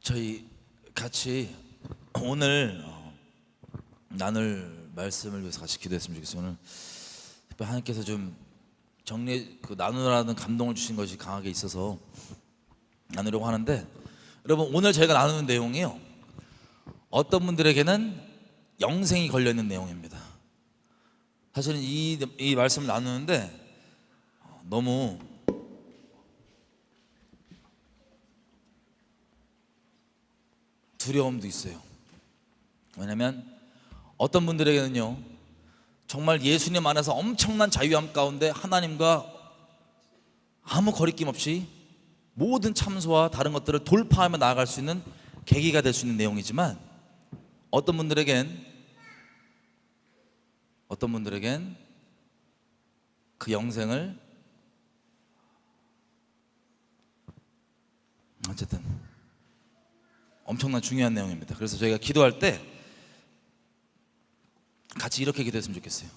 저희 같이 오늘 나눌 말씀을 위해서 같이 기도했으면 좋겠어요. 오늘 특별히 하나님께서 좀 나누라는 감동을 주신 것이 강하게 있어서 나누려고 하는데, 여러분 오늘 저희가 나누는 내용이요, 어떤 분들에게는 영생이 걸려있는 내용입니다. 사실은 이 말씀을 나누는데 너무 두려움도 있어요. 왜냐하면 어떤 분들에게는요, 정말 예수님 안에서 엄청난 자유함 가운데 하나님과 아무 거리낌 없이 모든 참소와 다른 것들을 돌파하며 나아갈 수 있는 계기가 될 수 있는 내용이지만, 어떤 분들에겐 그 영생을 어쨌든 엄청난 중요한 내용입니다. 그래서 저희가 기도할 때 같이 이렇게 기도했으면 좋겠어요.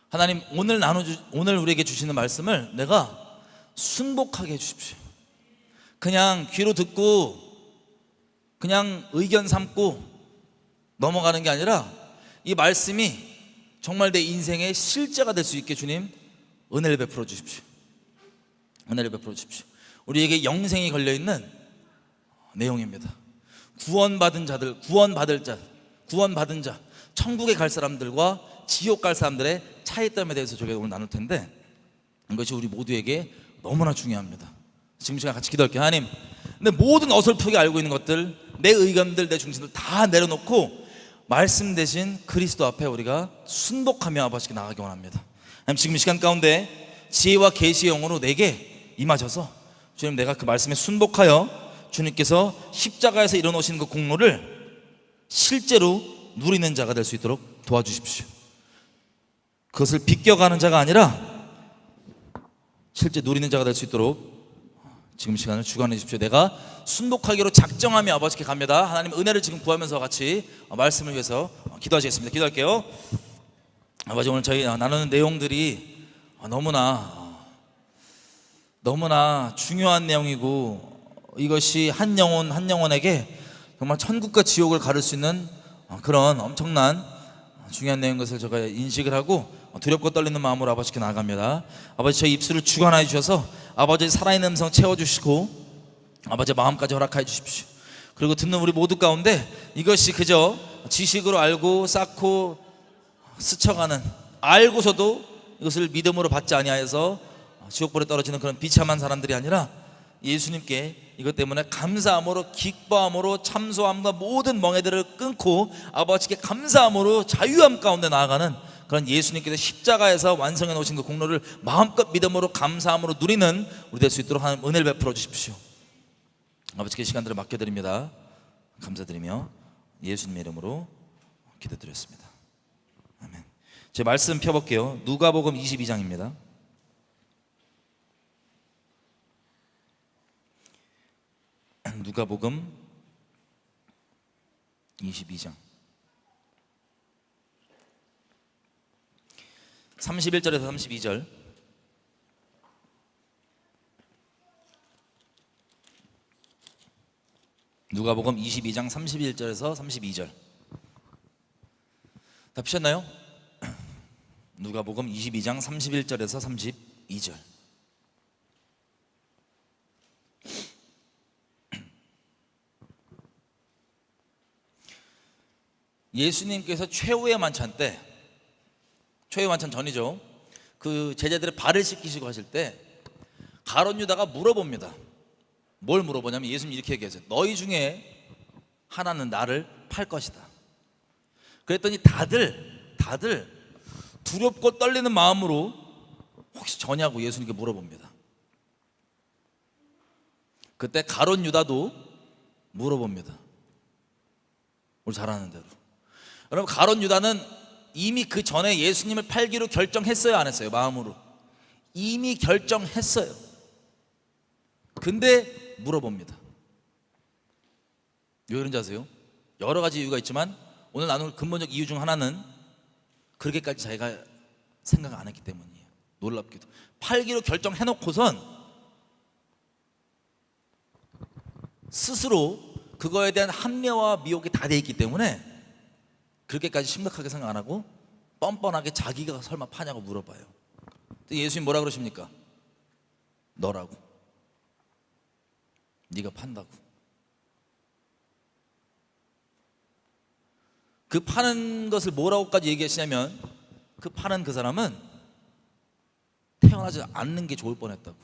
하나님, 오늘 우리에게 주시는 말씀을 내가 순복하게 해주십시오. 그냥 귀로 듣고 그냥 의견 삼고 넘어가는 게 아니라 이 말씀이 정말 내 인생의 실제가 될 수 있게 주님 은혜를 베풀어 주십시오. 은혜를 베풀어 주십시오. 우리에게 영생이 걸려있는 내용입니다. 구원받은 자, 천국에 갈 사람들과 지옥 갈 사람들의 차이점에 대해서 저희가 오늘 나눌 텐데, 이것이 우리 모두에게 너무나 중요합니다. 지금 시간 같이 기도할게요. 하나님, 내 모든 어설프게 알고 있는 것들, 내 의견들, 내 중심들 다 내려놓고 말씀 대신 그리스도 앞에 우리가 순복하며 아버지께 나가기 원합니다. 하나님, 지금 이 시간 가운데 지혜와 계시의 영으로 내게 임하셔서 주님, 내가 그 말씀에 순복하여 주님께서 십자가에서 이뤄놓으시는 그 공로를 실제로 누리는 자가 될 수 있도록 도와주십시오. 그것을 비껴가는 자가 아니라 실제 누리는 자가 될 수 있도록 지금 시간을 주관해 주십시오. 내가 순복하기로 작정하며 아버지께 갑니다. 하나님, 은혜를 지금 구하면서 같이 말씀을 위해서 기도하시겠습니다. 기도할게요. 아버지, 오늘 저희 나누는 내용들이 너무나 중요한 내용이고, 이것이 한 영혼에게 정말 천국과 지옥을 가를 수 있는 그런 엄청난 중요한 내용인 것을 제가 인식을 하고 두렵고 떨리는 마음으로 아버지께 나아갑니다. 아버지, 저희 입술을 주관하여 주셔서 아버지의 살아있는 음성 채워주시고 아버지의 마음까지 허락하여 주십시오. 그리고 듣는 우리 모두 가운데 이것이 그저 지식으로 알고 쌓고 스쳐가는, 알고서도 이것을 믿음으로 받지 아니하여서 지옥불에 떨어지는 그런 비참한 사람들이 아니라, 예수님께 이것 때문에 감사함으로, 기뻐함으로, 참소함과 모든 멍에들을 끊고 아버지께 감사함으로 자유함 가운데 나아가는 그런 예수님께서 십자가에서 완성해 놓으신 그 공로를 마음껏 믿음으로, 감사함으로 누리는 우리 될 수 있도록 하는 은혜를 베풀어 주십시오. 아버지께 시간들을 맡겨드립니다. 감사드리며 예수님 이름으로 기도드렸습니다. 아멘. 제 말씀 펴볼게요. 누가복음 22장입니다. 누가복음 22장 31절에서 32절. 누가복음 22장 31절에서 32절. 다 피셨나요? 누가복음 22장 31절에서 32절. 예수님께서 최후의 만찬 때, 최후의 만찬 전이죠, 그 제자들의 발을 씻기시고 하실 때 가룟 유다가 물어봅니다. 뭘 물어보냐면, 예수님 이렇게 얘기하세요. 너희 중에 하나는 나를 팔 것이다. 그랬더니 다들 두렵고 떨리는 마음으로 혹시 저냐고 예수님께 물어봅니다. 그때 가룟 유다도 물어봅니다. 우리 잘 아는 대로. 여러분, 가룟 유다는 이미 그 전에 예수님을 팔기로 결정했어요, 안 했어요? 마음으로 이미 결정했어요. 근데 물어봅니다. 왜 그런지 아세요? 여러 가지 이유가 있지만 오늘 나눌 근본적 이유 중 하나는 그렇게까지 자기가 생각 안 했기 때문이에요. 놀랍게도 팔기로 결정해놓고선 스스로 그거에 대한 합리화와 미혹이 다 돼 있기 때문에 그렇게까지 심각하게 생각 안 하고 뻔뻔하게 자기가 설마 파냐고 물어봐요. 예수님 뭐라 그러십니까? 너라고. 네가 판다고. 그 파는 것을 뭐라고까지 얘기하시냐면 그 파는 그 사람은 태어나지 않는 게 좋을 뻔했다고.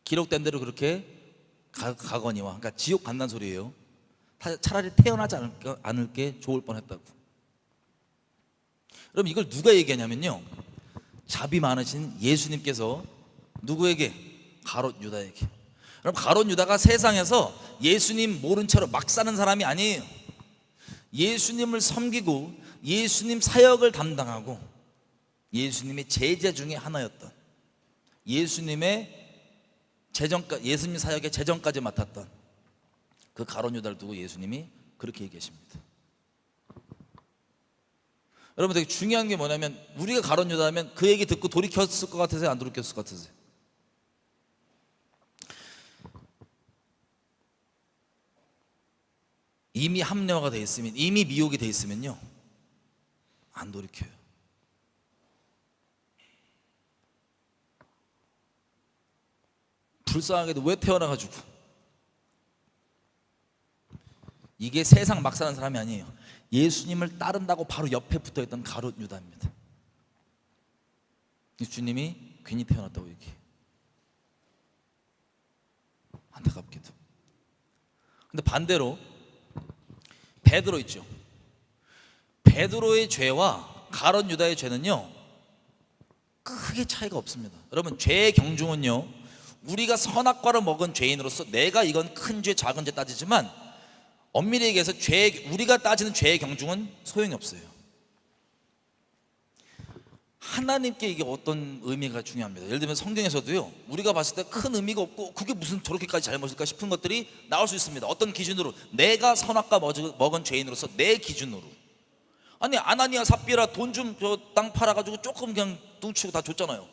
기록된 대로 그렇게 가거니와, 그러니까 지옥 간다는 소리예요. 차라리 태어나지 않을 게 좋을 뻔했다고. 그럼 이걸 누가 얘기하냐면요, 자비 많으신 예수님께서 누구에게? 가롯 유다에게. 그럼 가롯 유다가 세상에서 예수님 모른 채로 막 사는 사람이 아니에요. 예수님을 섬기고 예수님 사역을 담당하고 예수님의 제자 중에 하나였던, 예수님의 예수님 사역의 재정까지 맡았던 그 가롯 유다를 두고 예수님이 그렇게 얘기하십니다. 여러분, 되게 중요한 게 뭐냐면, 우리가 가롯 유다면 그 얘기 듣고 돌이켰을 것 같으세요? 안 돌이켰을 것 같으세요? 이미 합리화가 돼 있으면, 이미 미혹이 돼 있으면요, 안 돌이켜요. 불쌍하게도 왜 태어나가지고, 이게 세상 막 사는 사람이 아니에요. 예수님을 따른다고 바로 옆에 붙어있던 가롯 유다입니다. 주님이 괜히 태어났다고 얘기해요. 안타깝게도. 근데 반대로 베드로 있죠. 베드로의 죄와 가롯 유다의 죄는요, 크게 차이가 없습니다. 여러분, 죄의 경중은요, 우리가 선악과를 먹은 죄인으로서 내가 이건 큰 죄 작은 죄 따지지만, 엄밀히 얘기해서 우리가 따지는 죄의 경중은 소용이 없어요. 하나님께 이게 어떤 의미가 중요합니다. 예를 들면 성경에서도요, 우리가 봤을 때 큰 의미가 없고 그게 무슨 저렇게까지 잘못일까 싶은 것들이 나올 수 있습니다. 어떤 기준으로? 내가 선악과 먹은 죄인으로서 내 기준으로. 아니, 아나니아 삽비라 돈 좀 땅 팔아가지고 조금 그냥 뚱치고 다 줬잖아요.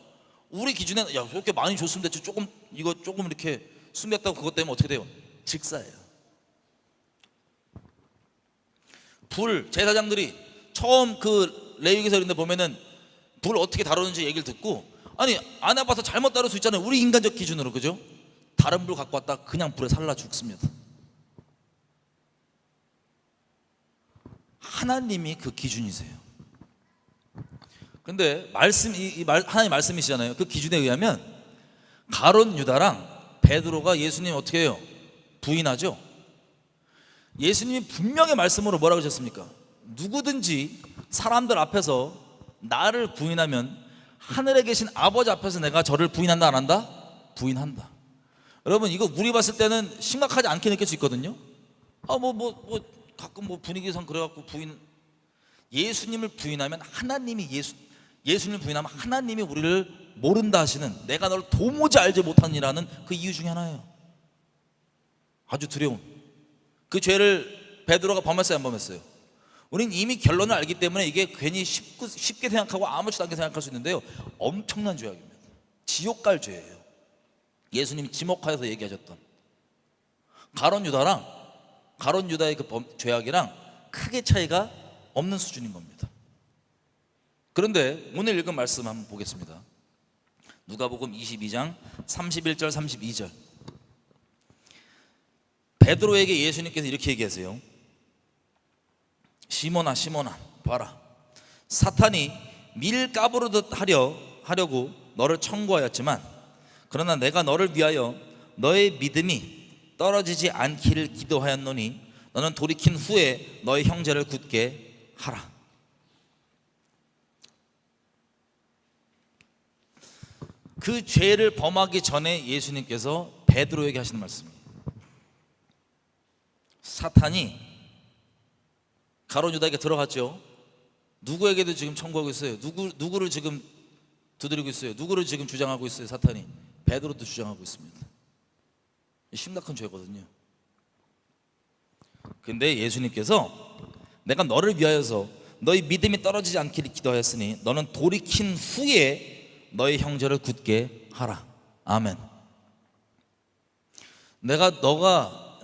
우리 기준에는 야, 저렇게 많이 줬으면 됐지, 이거 조금 이렇게 숨겼다고 그것 때문에 어떻게 돼요? 직사예요. 제사장들이 처음 그 레위기서인데 보면은 불 어떻게 다루는지 얘기를 듣고, 아니, 안 해봐서 잘못 다룰 수 있잖아요. 우리 인간적 기준으로, 그죠? 다른 불 갖고 왔다 그냥 불에 살라 죽습니다. 하나님이 그 기준이세요. 근데 하나님 말씀이시잖아요. 그 기준에 의하면 가롯 유다랑 베드로가 예수님 어떻게 해요? 부인하죠. 예수님이 분명히 말씀으로 뭐라고 하셨습니까? 누구든지 사람들 앞에서 나를 부인하면 하늘에 계신 아버지 앞에서 내가 저를 부인한다 안 한다? 부인한다. 여러분, 이거 우리 봤을 때는 심각하지 않게 느낄 수 있거든요. 가끔 분위기상 그래갖고 예수님을 부인하면 예수님을 부인하면 하나님이 우리를 모른다 하시는, 내가 너를 도무지 알지 못하니라는 그 이유 중에 하나예요. 아주 두려운 그 죄를 베드로가 범했어요, 안 범했어요? 우린 이미 결론을 알기 때문에 이게 괜히 쉽게 생각하고 아무렇지도 않게 생각할 수 있는데요, 엄청난 죄악입니다. 지옥 갈 죄예요. 예수님이 지목하여서 얘기하셨던 가롯 유다의 그 죄악이랑 크게 차이가 없는 수준인 겁니다. 그런데 오늘 읽은 말씀 한번 보겠습니다. 누가복음 22장 31절 32절. 베드로에게 예수님께서 이렇게 얘기하세요. 시몬아, 시몬아, 봐라. 사탄이 밀 까부르듯 하려고 너를 청구하였지만, 그러나 내가 너를 위하여 너의 믿음이 떨어지지 않기를 기도하였노니 너는 돌이킨 후에 너의 형제를 굳게 하라. 그 죄를 범하기 전에 예수님께서 베드로에게 하시는 말씀입니다. 사탄이 가롯 유다에게 들어갔죠. 누구에게도 지금 청구하고 있어요. 누구를 지금 두드리고 있어요. 누구를 지금 주장하고 있어요. 사탄이 베드로도 주장하고 있습니다. 심각한 죄거든요. 근데 예수님께서 내가 너를 위하여서 너희 믿음이 떨어지지 않기를 기도하였으니 너는 돌이킨 후에 너희 형제를 굳게 하라. 아멘.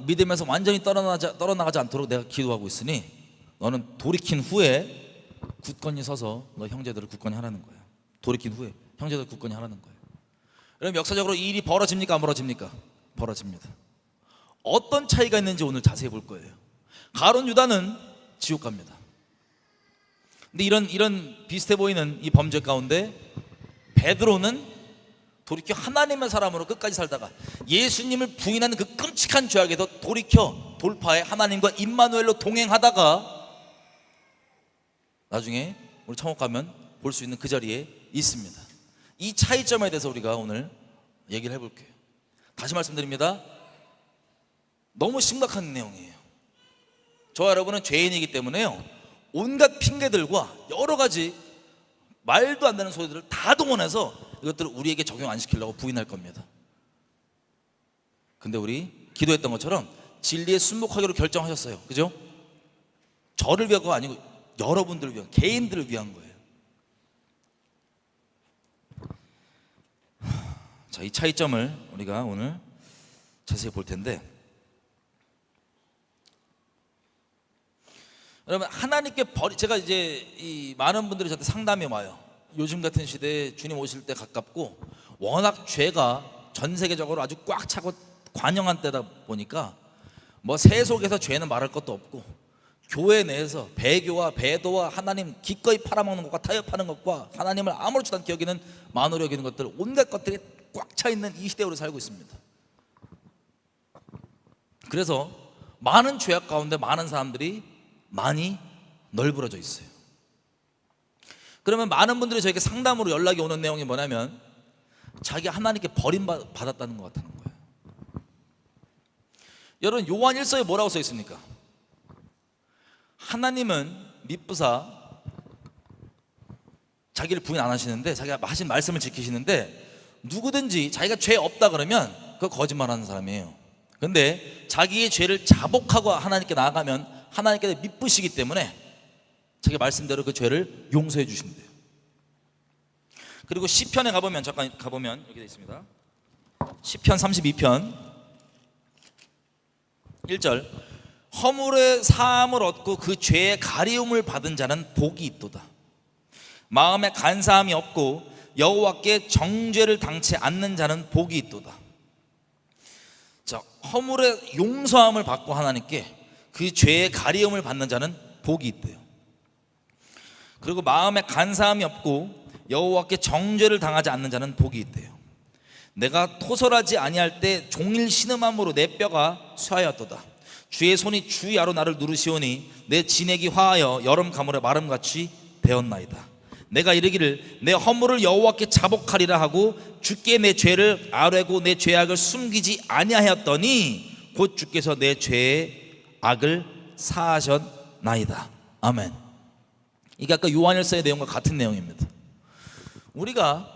믿음에서 완전히 떨어나가지 않도록 내가 기도하고 있으니 너는 돌이킨 후에 굳건히 서서 너 형제들을 굳건히 하라는 거예요. 돌이킨 후에 형제들 굳건히 하라는 거예요. 여러분, 역사적으로 이 일이 벌어집니까 안 벌어집니까? 벌어집니다. 어떤 차이가 있는지 오늘 자세히 볼 거예요. 가룟 유다는 지옥 갑니다. 근데 이런 비슷해 보이는 이 범죄 가운데 베드로는 돌이켜 하나님의 사람으로 끝까지 살다가 예수님을 부인하는 그 끔찍한 죄악에서 돌이켜 돌파해 하나님과 임마누엘로 동행하다가 나중에 우리 천국 가면 볼 수 있는 그 자리에 있습니다. 이 차이점에 대해서 우리가 오늘 얘기를 해볼게요. 다시 말씀드립니다. 너무 심각한 내용이에요. 저와 여러분은 죄인이기 때문에요, 온갖 핑계들과 여러 가지 말도 안 되는 소리들을 다 동원해서 이것들을 우리에게 적용 안 시키려고 부인할 겁니다. 근데 우리 기도했던 것처럼 진리에 순복하기로 결정하셨어요. 그죠? 저를 위한거 아니고 여러분들을 위한, 개인들을 위한 거예요. 자, 이 차이점을 우리가 오늘 자세히 볼 텐데, 여러분, 하나님께 제가 이제 이 많은 분들이 저한테 상담이 와요. 요즘 같은 시대에 주님 오실 때 가깝고 워낙 죄가 전 세계적으로 아주 꽉 차고 관영한 때다 보니까 뭐 세속에서 죄는 말할 것도 없고 교회 내에서 배교와 배도와 하나님 기꺼이 팔아먹는 것과 타협하는 것과 하나님을 아무렇지도 않게 여기는 만으로 여기는 것들, 온갖 것들이 꽉 차 있는 이 시대로 살고 있습니다. 그래서 많은 죄악 가운데 많은 사람들이 많이 널브러져 있어요. 그러면 많은 분들이 저에게 상담으로 연락이 오는 내용이 뭐냐면 자기 하나님께 버림받았다는 것 같다는 거예요. 여러분, 요한 1서에 뭐라고 써 있습니까? 하나님은 미쁘사 자기를 부인 안 하시는데, 자기가 하신 말씀을 지키시는데, 누구든지 자기가 죄 없다 그러면 그거 거짓말하는 사람이에요. 근데 자기의 죄를 자복하고 하나님께 나아가면 하나님께서 미쁘시기 때문에 자기 말씀대로 그 죄를 용서해 주신대요. 그리고 시편에 가보면, 잠깐 가보면 이렇게 되어 있습니다. 시편 32편 1절, 허물의 사함을 얻고 그 죄의 가리움을 받은 자는 복이 있도다. 마음에 간사함이 없고 여호와께 정죄를 당치 않는 자는 복이 있도다. 자, 허물의 용서함을 받고 하나님께 그 죄의 가리움을 받는 자는 복이 있대요. 그리고 마음에 간사함이 없고 여호와께 정죄를 당하지 않는 자는 복이 있대요. 내가 토설하지 아니할 때 종일 신음함으로 내 뼈가 쇠하였도다. 주의 손이 주야로 나를 누르시오니 내 진액이 화하여 여름 가물에 마름같이 되었나이다. 내가 이르기를 내 허물을 여호와께 자복하리라 하고 주께 내 죄를 아뢰고 내 죄악을 숨기지 아니하였더니 곧 주께서 내 죄의 악을 사하셨나이다. 아멘. 이게 아까 요한일서의 내용과 같은 내용입니다. 우리가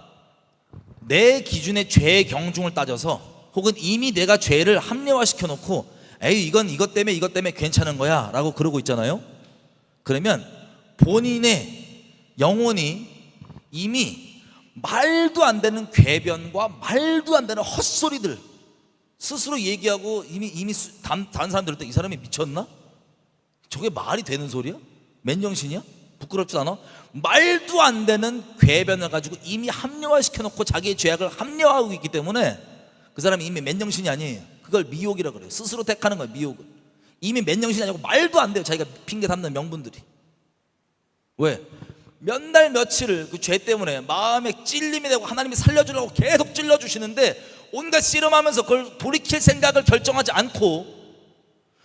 내 기준의 죄의 경중을 따져서 혹은 이미 내가 죄를 합리화시켜 놓고 에이 이건 이것 때문에 괜찮은 거야 라고 그러고 있잖아요. 그러면 본인의 영혼이 이미 말도 안 되는 궤변과 말도 안 되는 헛소리들 스스로 얘기하고 이미 다른 사람들 때 이 사람이 미쳤나? 저게 말이 되는 소리야? 맨정신이야? 부끄럽지 않아? 말도 안 되는 궤변을 가지고 이미 합리화시켜 놓고 자기의 죄악을 합리화하고 있기 때문에 그 사람이 이미 맨정신이 아니에요. 그걸 미혹이라 그래요. 스스로 택하는 거예요. 미혹은. 이미 맨정신이 아니고 말도 안 돼요. 자기가 핑계 삼는 명분들이. 왜? 몇 날 며칠을 그 죄 때문에 마음에 찔림이 되고 하나님이 살려주려고 계속 찔러주시는데 온갖 씨름하면서 그걸 돌이킬 생각을 결정하지 않고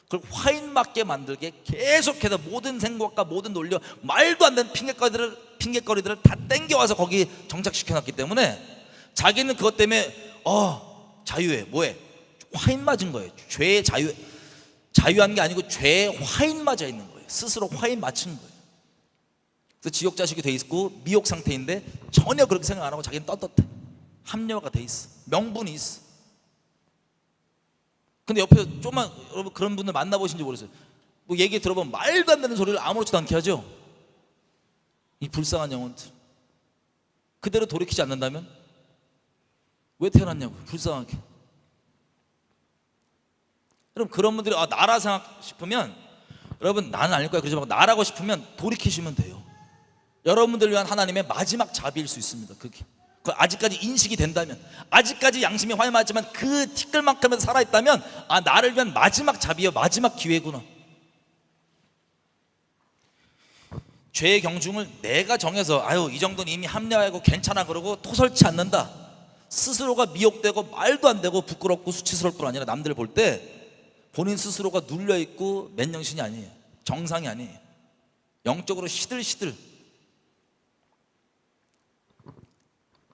그걸 화인 맞게 만들게 계속해서 모든 생각과 모든 논리, 말도 안 되는 핑계거리들을 다 땡겨와서 거기 정착시켜놨기 때문에 자기는 그것 때문에 자유해. 뭐해? 화인 맞은 거예요. 죄의 자유한 게 아니고 죄에 화인 맞아 있는 거예요. 스스로 화인 맞춘 거예요. 그래서 지옥 자식이 돼 있고 미혹 상태인데 전혀 그렇게 생각 안 하고 자기는 떳떳해. 합리화가 돼 있어. 명분이 있어. 근데 옆에서 좀만 여러분 그런 분들 만나보신지 모르겠어요. 뭐 얘기 들어보면 말도 안 되는 소리를 아무렇지도 않게 하죠. 이 불쌍한 영혼들. 그대로 돌이키지 않는다면 왜 태어났냐고. 불쌍하게. 여러분 그런 분들이 나라 생각 싶으면 여러분 나는 아닐 거야 그러지 말고 나라고 싶으면 돌이키시면 돼요. 여러분들을 위한 하나님의 마지막 자비일 수 있습니다. 그게 아직까지 인식이 된다면, 아직까지 양심이 활맞지만 그 티끌만큼은 살아있다면 나를 위한 마지막 자비요 마지막 기회구나. 죄의 경중을 내가 정해서 이 정도는 이미 합리화하고 괜찮아 그러고 토설치 않는다, 스스로가 미혹되고 말도 안 되고 부끄럽고 수치스러울 뿐 아니라 남들 볼 때 본인 스스로가 눌려있고 맨정신이 아니에요. 정상이 아니에요. 영적으로 시들시들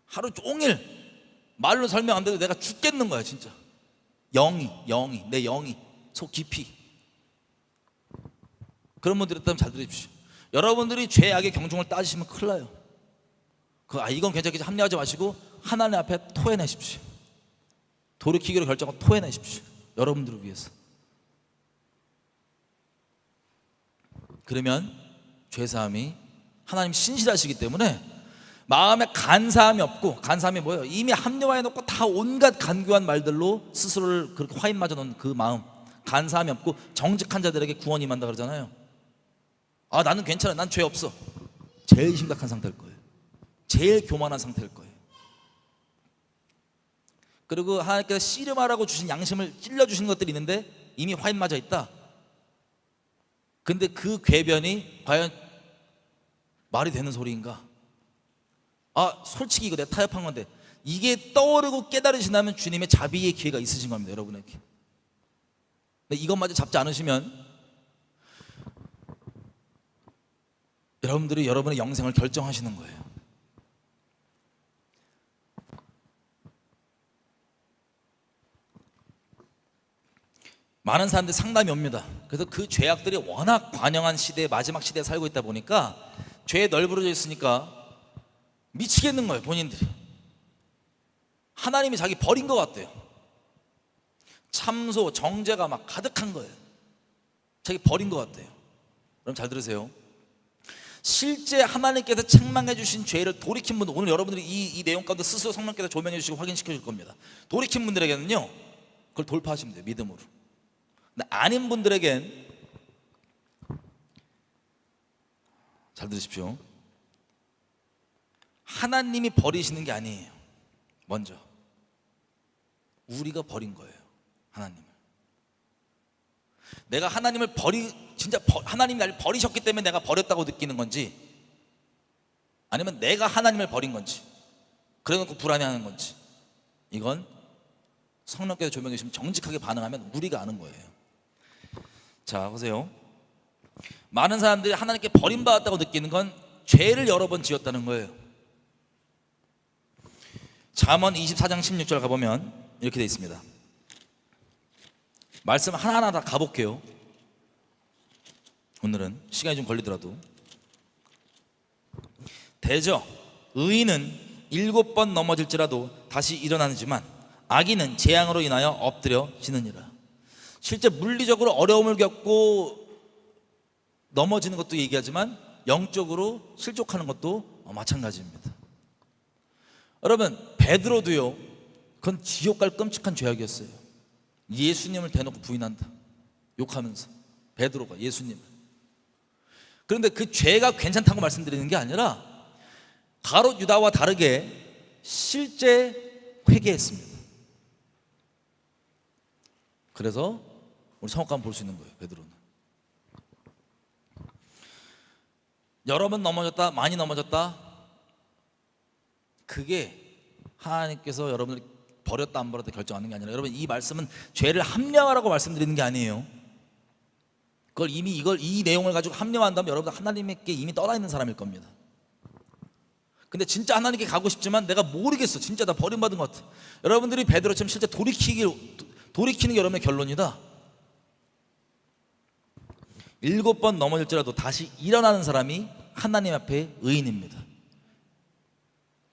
하루 종일 말로 설명 안 돼도 내가 죽겠는 거야 진짜. 영이 내 영이 속 깊이. 그런 분들 있다면 잘 들으십시오. 여러분들이 죄악의 경중을 따지시면 큰일 나요. 이건 괜찮겠지 합리하지 마시고 하나님 앞에 토해내십시오. 돌이키기로 결정하고 토해내십시오. 여러분들을 위해서. 그러면 죄사함이 하나님 신실하시기 때문에 마음에 간사함이 없고, 간사함이 뭐예요? 이미 합리화해놓고 다 온갖 간교한 말들로 스스로를 그렇게 화인 맞아 놓은 그 마음, 간사함이 없고 정직한 자들에게 구원이 임한다 그러잖아요. 나는 괜찮아, 난 죄 없어. 제일 심각한 상태일 거예요. 제일 교만한 상태일 거예요. 그리고 하나님께서 씨름하라고 주신 양심을 찔러주신 것들이 있는데 이미 화인 맞아 있다. 근데 그 궤변이 과연 말이 되는 소리인가? 솔직히 이거 내가 타협한 건데, 이게 떠오르고 깨달으신다면 주님의 자비의 기회가 있으신 겁니다, 여러분에게. 근데 이것마저 잡지 않으시면 여러분들이 여러분의 영생을 결정하시는 거예요. 많은 사람들이 상담이 옵니다. 그래서 그 죄악들이 워낙 관영한 시대에, 마지막 시대에 살고 있다 보니까 죄에 널브러져 있으니까 미치겠는 거예요. 본인들이 하나님이 자기 버린 것 같대요. 참소, 정죄가 막 가득한 거예요. 자기 버린 것 같대요. 그럼 잘 들으세요. 실제 하나님께서 책망해 주신 죄를 돌이킨 분들, 오늘 여러분들이 이 내용 가운데 스스로 성령께서 조명해 주시고 확인시켜 줄 겁니다. 돌이킨 분들에게는요 그걸 돌파하시면 돼요, 믿음으로. 근데 아닌 분들에겐 잘 들으십시오. 하나님이 버리시는 게 아니에요. 먼저 우리가 버린 거예요, 하나님을. 내가 하나님을 하나님이 나를 버리셨기 때문에 내가 버렸다고 느끼는 건지, 아니면 내가 하나님을 버린 건지, 그래놓고 불안해하는 건지, 이건 성령께서 조명해 주시면 정직하게 반응하면 우리가 아는 거예요. 자, 보세요. 많은 사람들이 하나님께 버림받았다고 느끼는 건 죄를 여러 번 지었다는 거예요. 잠언 24장 16절 가보면 이렇게 되어 있습니다. 말씀 하나하나 다 가볼게요. 오늘은 시간이 좀 걸리더라도. 대저 의인은 7번 넘어질지라도 다시 일어나지만 악인은 재앙으로 인하여 엎드려지느니라. 실제 물리적으로 어려움을 겪고 넘어지는 것도 얘기하지만 영적으로 실족하는 것도 마찬가지입니다. 여러분, 베드로도요, 그건 지옥 갈 끔찍한 죄악이었어요. 예수님을 대놓고 부인한다, 욕하면서. 베드로가 예수님을. 그런데 그 죄가 괜찮다고 말씀드리는 게 아니라 가롯 유다와 다르게 실제 회개했습니다. 그래서 우리 성옥 가면 볼 수 있는 거예요, 베드로는. 여러 번 넘어졌다, 많이 넘어졌다, 그게 하나님께서 여러분을 버렸다 안 버렸다 결정하는 게 아니라, 여러분 이 말씀은 죄를 합리화하라고 말씀드리는 게 아니에요. 이 내용을 가지고 합리화한다면 여러분 하나님께 이미 떠나 있는 사람일 겁니다. 근데 진짜 하나님께 가고 싶지만 내가 모르겠어, 진짜 나 버림받은 것 같아. 여러분들이 베드로처럼 실제 돌이키는 게 여러분의 결론이다. 7번 넘어질지라도 다시 일어나는 사람이 하나님 앞에 의인입니다.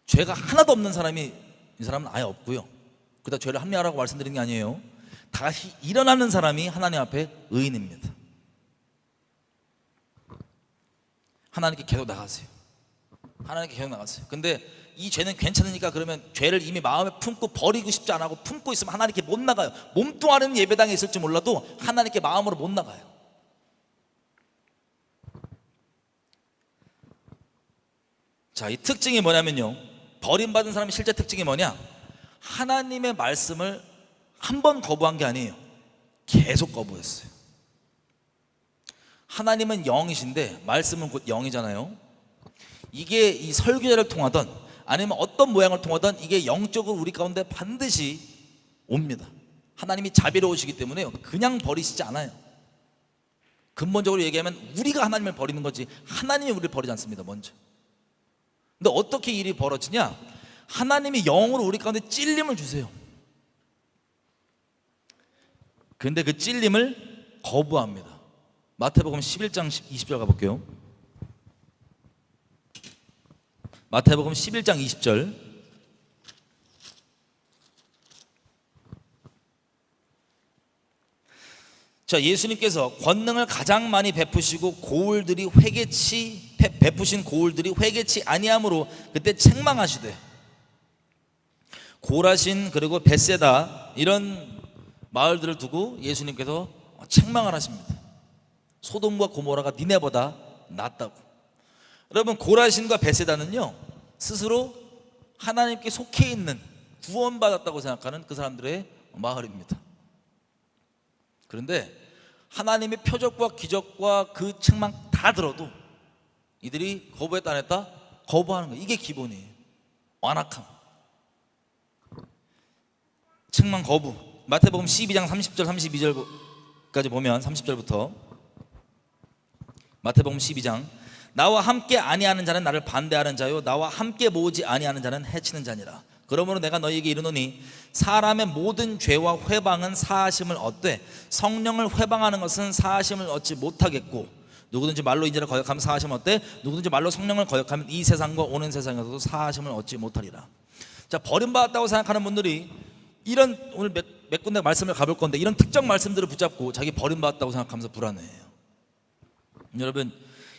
죄가 하나도 없는 사람이, 이 사람은 아예 없고요. 그러다 죄를 합리화하라고 말씀드리는 게 아니에요. 다시 일어나는 사람이 하나님 앞에 의인입니다. 하나님께 계속 나가세요. 하나님께 계속 나가세요. 근데 이 죄는 괜찮으니까 그러면 죄를 이미 마음에 품고 버리고 싶지 않아 하고 품고 있으면 하나님께 못 나가요. 몸뚱아리는 예배당에 있을지 몰라도 하나님께 마음으로 못 나가요. 자, 이 특징이 뭐냐면요, 버림받은 사람의 실제 특징이 뭐냐, 하나님의 말씀을 한 번 거부한 게 아니에요. 계속 거부했어요. 하나님은 영이신데 말씀은 곧 영이잖아요. 이게 이 설교자를 통하던 아니면 어떤 모양을 통하던 이게 영적으로 우리 가운데 반드시 옵니다. 하나님이 자비로우시기 때문에 그냥 버리시지 않아요. 근본적으로 얘기하면 우리가 하나님을 버리는 거지 하나님이 우리를 버리지 않습니다. 먼저. 근데 어떻게 일이 벌어지냐, 하나님이 영으로 우리 가운데 찔림을 주세요. 근데 그 찔림을 거부합니다. 마태복음 11장 20절 가볼게요. 마태복음 11장 20절. 자, 예수님께서 권능을 가장 많이 베푸시고 고울들이 베푸신 고울들이 회개치 아니함으로 그때 책망하시되, 고라신 그리고 벳세다 이런 마을들을 두고 예수님께서 책망을 하십니다. 소돔과 고모라가 니네보다 낫다고. 여러분, 고라신과 벳세다는요 스스로 하나님께 속해 있는 구원받았다고 생각하는 그 사람들의 마을입니다. 그런데 하나님의 표적과 기적과 그 책망 다 들어도 이들이 거부했다 안 했다? 거부하는 거예요. 이게 기본이에요. 완악함, 책망 거부. 마태복음 12장 30절 32절까지 보면, 30절부터 마태복음 12장, 나와 함께 아니하는 자는 나를 반대하는 자요 나와 함께 모으지 아니하는 자는 해치는 자니라. 그러므로 내가 너희에게 이르노니 사람의 모든 죄와 회방은 사하심을 얻되 성령을 회방하는 것은 사하심을 얻지 못하겠고, 누구든지 말로 인자를 거역하면 사하심을 얻되 누구든지 말로 성령을 거역하면 이 세상과 오는 세상에서도 사하심을 얻지 못하리라. 자, 버림받았다고 생각하는 분들이 이런, 오늘 몇 군데 말씀을 가볼 건데 이런 특정 말씀들을 붙잡고 자기 버림받았다고 생각하면서 불안해해요. 여러분,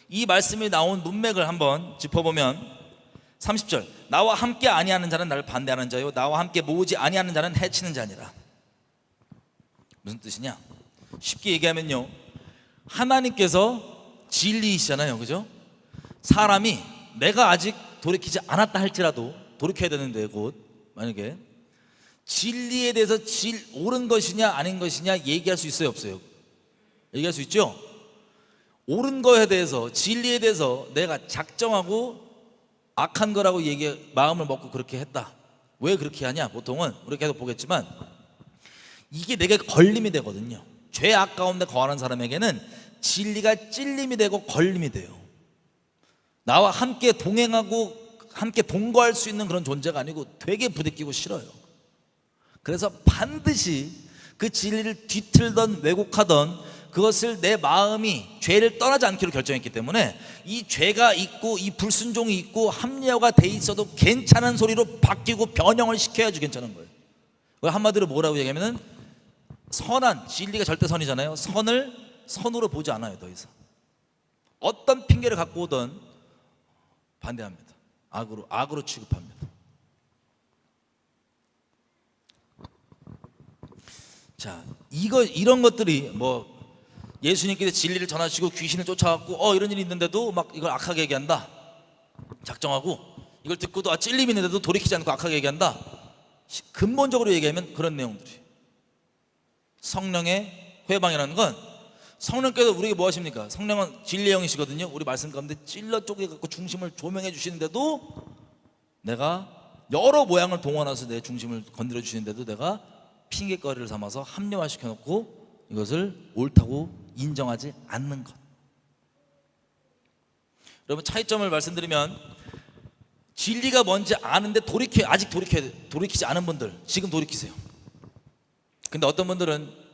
이 말씀이 나온 문맥을 한번 짚어보면 30절, 나와 함께 아니하는 자는 나를 반대하는 자요 나와 함께 모으지 아니하는 자는 해치는 자니라. 무슨 뜻이냐? 쉽게 얘기하면요, 하나님께서 진리이시잖아요, 그죠? 사람이 내가 아직 돌이키지 않았다 할지라도 돌이켜야 되는데, 곧 만약에 진리에 대해서 옳은 것이냐 아닌 것이냐 얘기할 수 있어요, 없어요? 얘기할 수 있죠? 옳은 거에 대해서, 진리에 대해서 내가 작정하고 악한 거라고 마음을 먹고 그렇게 했다. 왜 그렇게 하냐? 보통은 우리 계속 보겠지만 이게 내게 걸림이 되거든요. 죄악 가운데 거하는 사람에게는 진리가 찔림이 되고 걸림이 돼요. 나와 함께 동행하고 함께 동거할 수 있는 그런 존재가 아니고 되게 부대끼고 싫어요. 그래서 반드시 그 진리를 뒤틀던 왜곡하던 그것을 내 마음이 죄를 떠나지 않기로 결정했기 때문에 이 죄가 있고 이 불순종이 있고 합리화가 돼 있어도 괜찮은 소리로 바뀌고 변형을 시켜야지 괜찮은 거예요. 한마디로 뭐라고 얘기하면은, 선한, 진리가 절대 선이잖아요. 선을 선으로 보지 않아요. 더 이상 어떤 핑계를 갖고 오든 반대합니다. 악으로 취급합니다. 자, 이런 것들이 뭐 예수님께서 진리를 전하시고 귀신을 쫓아갖고 이런 일이 있는데도 막 이걸 악하게 얘기한다, 작정하고 이걸 듣고도 찔림이 있는데도 돌이키지 않고 악하게 얘기한다. 근본적으로 얘기하면 그런 내용들이, 성령의 회방이라는 건, 성령께서 우리에게 뭐 하십니까? 성령은 진리의 영이시거든요. 우리 말씀 가운데 찔러 쪼개갖고 중심을 조명해 주시는데도, 내가 여러 모양을 동원해서 내 중심을 건드려 주시는데도 내가 핑계거리를 삼아서 합리화시켜 놓고 이것을 옳다고 인정하지 않는 것. 여러분, 차이점을 말씀드리면, 진리가 뭔지 아는데 아직 돌이키지 않은 분들, 지금 돌이키세요. 근데 어떤 분들은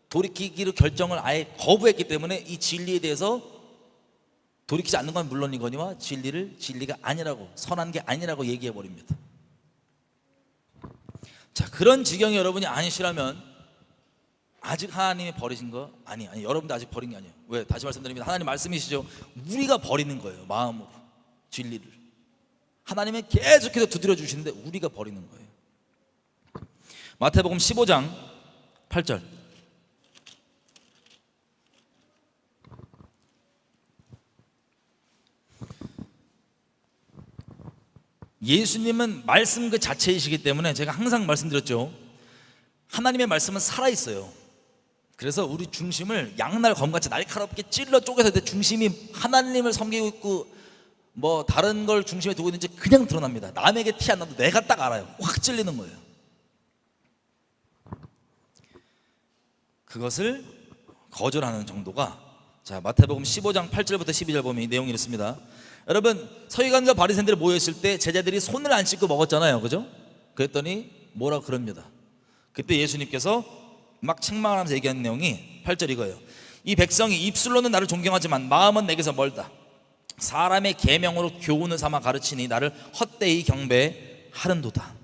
돌이키기로 결정을 아예 거부했기 때문에 이 진리에 대해서 돌이키지 않는 건 물론이거니와 진리가 아니라고, 선한 게 아니라고 얘기해 버립니다. 자, 그런 지경이 여러분이 아니시라면 아직 하나님이 버리신 거 아니 여러분도 아직 버린 게 아니에요. 왜? 다시 말씀드립니다. 하나님 말씀이시죠. 우리가 버리는 거예요, 마음으로 진리를. 하나님은 계속해서 두드려 주시는데 우리가 버리는 거예요. 마태복음 15장 8절. 예수님은 말씀 그 자체이시기 때문에 제가 항상 말씀드렸죠. 하나님의 말씀은 살아있어요. 그래서 우리 중심을 양날 검같이 날카롭게 찔러 쪼개서 내 중심이 하나님을 섬기고 있고 뭐 다른 걸 중심에 두고 있는지 그냥 드러납니다. 남에게 티 안 나도 내가 딱 알아요. 확 찔리는 거예요. 그것을 거절하는 정도가, 자 마태복음 15장 8절부터 12절 보면 이 내용이 이렇습니다. 여러분, 서기관과 바리새인들이 모였을 때 제자들이 손을 안 씻고 먹었잖아요, 그죠? 그랬더니 뭐라 그럽니다. 그때 예수님께서 막 책망하면서 얘기하는 내용이 8절 이거예요. 이 백성이 입술로는 나를 존경하지만 마음은 내게서 멀다. 사람의 계명으로 교훈을 삼아 가르치니 나를 헛되이 경배하는도다.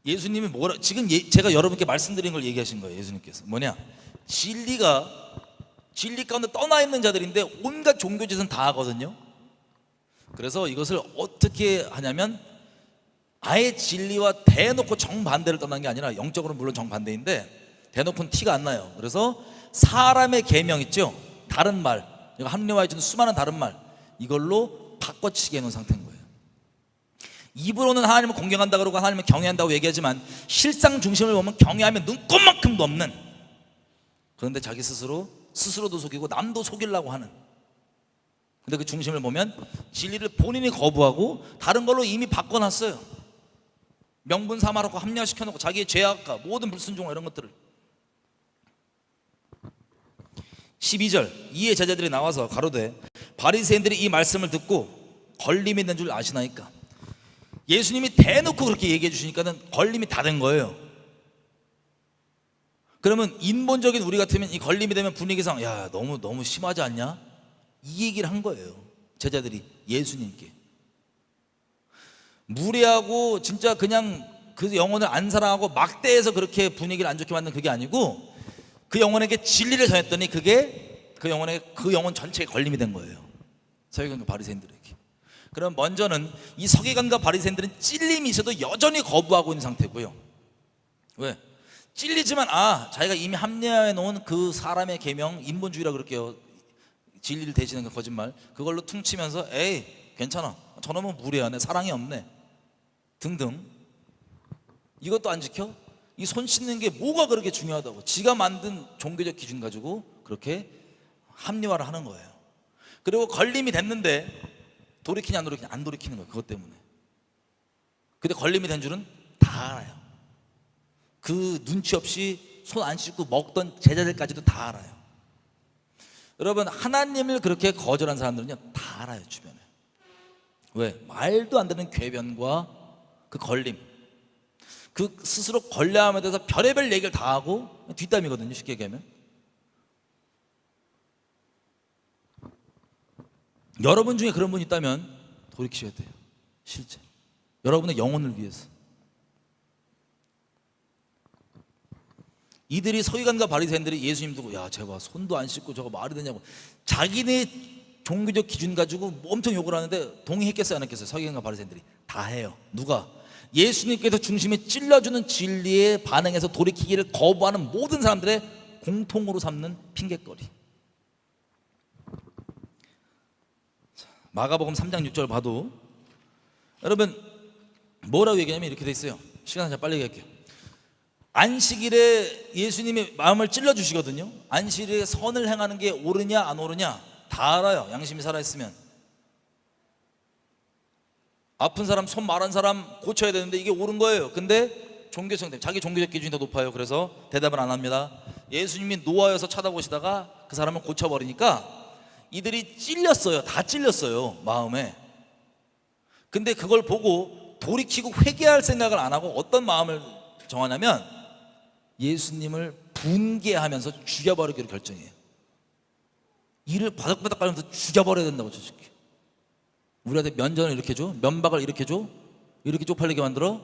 예수님이 뭐라, 지금 제가 여러분께 말씀드린 걸 얘기하신 거예요. 예수님께서 뭐냐, 진리 가운데 떠나 있는 자들인데 온갖 종교짓은 다 하거든요. 그래서 이것을 어떻게 하냐면 아예 진리와 대놓고 정반대를 떠난 게 아니라, 영적으로 물론 정반대인데 대놓고는 티가 안 나요. 그래서 사람의 계명 있죠, 다른 말, 합리화해 주는 수많은 다른 말, 이걸로 바꿔치기 해놓은 상태인 거예요. 입으로는 하나님을 공경한다 그러고 하나님을 경외한다고 얘기하지만 실상 중심을 보면 경외하면 눈꼽만큼도 없는, 그런데 자기 스스로도 속이고 남도 속이려고 하는, 근데 그 중심을 보면 진리를 본인이 거부하고 다른 걸로 이미 바꿔놨어요. 명분 삼아놓고 합리화시켜놓고 자기의 죄악과 모든 불순종과 이런 것들을. 12절, 이에 제자들이 나와서 가로되 바리새인들이 이 말씀을 듣고 걸림이 있는 줄 아시나이까. 예수님이 대놓고 그렇게 얘기해 주시니까는 걸림이 다 된 거예요. 그러면 인본적인 우리 같으면 이 걸림이 되면 분위기상 야 너무 심하지 않냐, 이 얘기를 한 거예요. 제자들이 예수님께. 무례하고 진짜 그냥 그 영혼을 안 사랑하고 막대해서 그렇게 분위기를 안 좋게 만든 그게 아니고, 그 영혼에게 진리를 전했더니 그게 그 영혼 전체에 걸림이 된 거예요. 서기관과 바리새인들에게. 그럼 먼저는 이 서기관과 바리새인들은 찔림이 있어도 여전히 거부하고 있는 상태고요. 왜? 찔리지만 자기가 이미 합리화해 놓은 그 사람의 계명, 인본주의라 그럴게요. 진리를 대신하는 그 거짓말, 그걸로 퉁치면서 에이 괜찮아, 저놈은 무례하네, 사랑이 없네 등등. 이것도 안 지켜? 이 손 씻는 게 뭐가 그렇게 중요하다고 지가 만든 종교적 기준 가지고 그렇게 합리화를 하는 거예요. 그리고 걸림이 됐는데 돌이키냐 안 돌이키냐, 안 돌이키는 거예요. 그것 때문에. 근데 걸림이 된 줄은 다 알아요. 그 눈치 없이 손 안 씻고 먹던 제자들까지도 다 알아요. 여러분, 하나님을 그렇게 거절한 사람들은요 다 알아요, 주변에. 왜? 말도 안 되는 궤변과 그 걸림, 그 스스로 걸려함에 대해서 별의별 얘기를 다 하고 뒷담이거든요, 쉽게 얘기하면. 여러분 중에 그런 분 있다면 돌이키셔야 돼요. 실제 여러분의 영혼을 위해서. 이들이 서기관과 바리새인들이 예수님 두고 야 제발 손도 안 씻고 저거 말이 되냐고 자기네 종교적 기준 가지고 엄청 욕을 하는데 동의했겠어요, 안 했겠어요? 서기관과 바리새인들이 다 해요. 누가? 예수님께서 중심에 찔러주는 진리에 반응해서 돌이키기를 거부하는 모든 사람들의 공통으로 삼는 핑계거리. 마가복음 3장 6절 봐도 여러분 뭐라고 얘기하냐면 이렇게 돼 있어요. 시간 잘 빨리 얘기할게요. 안식일에 예수님이 마음을 찔러주시거든요. 안식일에 선을 행하는 게 옳으냐 안 옳으냐 다 알아요. 양심이 살아있으면. 아픈 사람, 손 마른 사람 고쳐야 되는데 이게 옳은 거예요. 근데 종교성 때문에 자기 종교적 기준이 더 높아요. 그래서 대답을 안 합니다. 예수님이 노하여서 쳐다보시다가 그 사람을 고쳐버리니까 이들이 찔렸어요. 다 찔렸어요, 마음에. 근데 그걸 보고 돌이키고 회개할 생각을 안 하고 어떤 마음을 정하냐면 예수님을 분개하면서 죽여버리기로 결정해요. 이를 바닥바닥 깔면서 죽여버려야 된다고. 솔직히 우리한테 면전을 이렇게 줘, 면박을 이렇게 줘, 이렇게 쪽팔리게 만들어.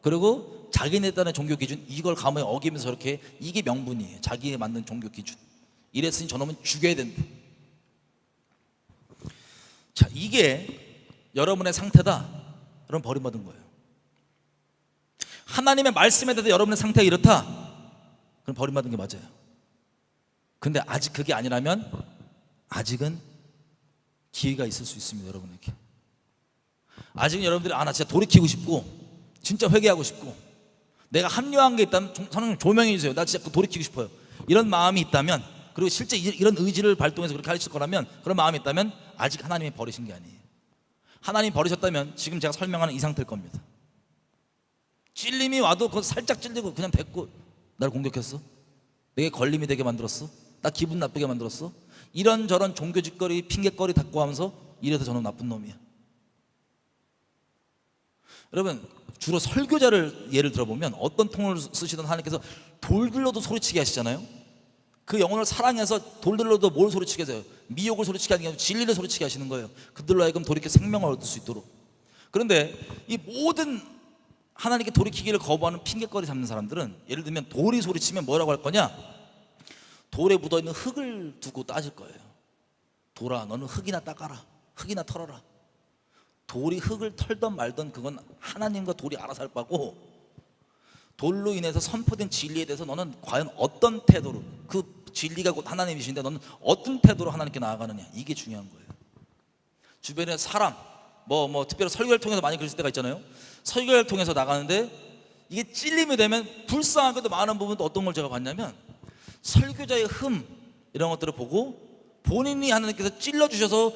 그리고 자기네 딴의 종교 기준 이걸 감히 어기면서 이렇게, 이게 명분이에요. 자기에 만든 종교 기준. 이랬으니 저놈은 죽여야 된다. 자, 이게 여러분의 상태다. 여러분 버림받은 거예요. 하나님의 말씀에 대해서 여러분의 상태가 이렇다. 그럼 버림받은 게 맞아요. 근데 아직 그게 아니라면 아직은 기회가 있을 수 있습니다. 여러분에게. 아직은 여러분들이 나 진짜 돌이키고 싶고 진짜 회개하고 싶고 내가 합리화한 게 있다면 성령님 조명해 주세요. 나 진짜 돌이키고 싶어요. 이런 마음이 있다면, 그리고 실제 이런 의지를 발동해서 그렇게 하실 거라면, 그런 마음이 있다면 아직 하나님이 버리신 게 아니에요. 하나님이 버리셨다면 지금 제가 설명하는 이 상태일 겁니다. 찔림이 와도 그거 살짝 찔리고 그냥 됐고, 나를 공격했어? 내게 걸림이 되게 만들었어? 나 기분 나쁘게 만들었어? 이런저런 종교짓거리 핑계거리 닦고 하면서 이래서 저는 나쁜 놈이야. 여러분, 주로 설교자를 예를 들어보면 어떤 통을 쓰시던 하나님께서 돌들로도 소리치게 하시잖아요. 그 영혼을 사랑해서 돌들로도 뭘 소리치게 하세요? 미혹을 소리치게 하는 게 아니라 진리를 소리치게 하시는 거예요. 그들로 하여금 돌이켜 생명을 얻을 수 있도록. 그런데 이 모든 하나님께 돌이키기를 거부하는 핑계거리 잡는 사람들은, 예를 들면 돌이 소리치면 뭐라고 할 거냐? 돌에 묻어있는 흙을 두고 따질 거예요. 돌아, 너는 흙이나 닦아라, 흙이나 털어라. 돌이 흙을 털던 말던 그건 하나님과 돌이 알아서 할 바고, 돌로 인해서 선포된 진리에 대해서 너는 과연 어떤 태도로, 그 진리가 곧 하나님이신데 너는 어떤 태도로 하나님께 나아가느냐, 이게 중요한 거예요. 주변에 사람 특별히 설교를 통해서 많이 그랬을 때가 있잖아요. 설교를 통해서 나가는데 이게 찔림이 되면 불쌍하게도 많은 부분도 어떤 걸 제가 봤냐면, 설교자의 흠 이런 것들을 보고 본인이 하나님께서 찔러주셔서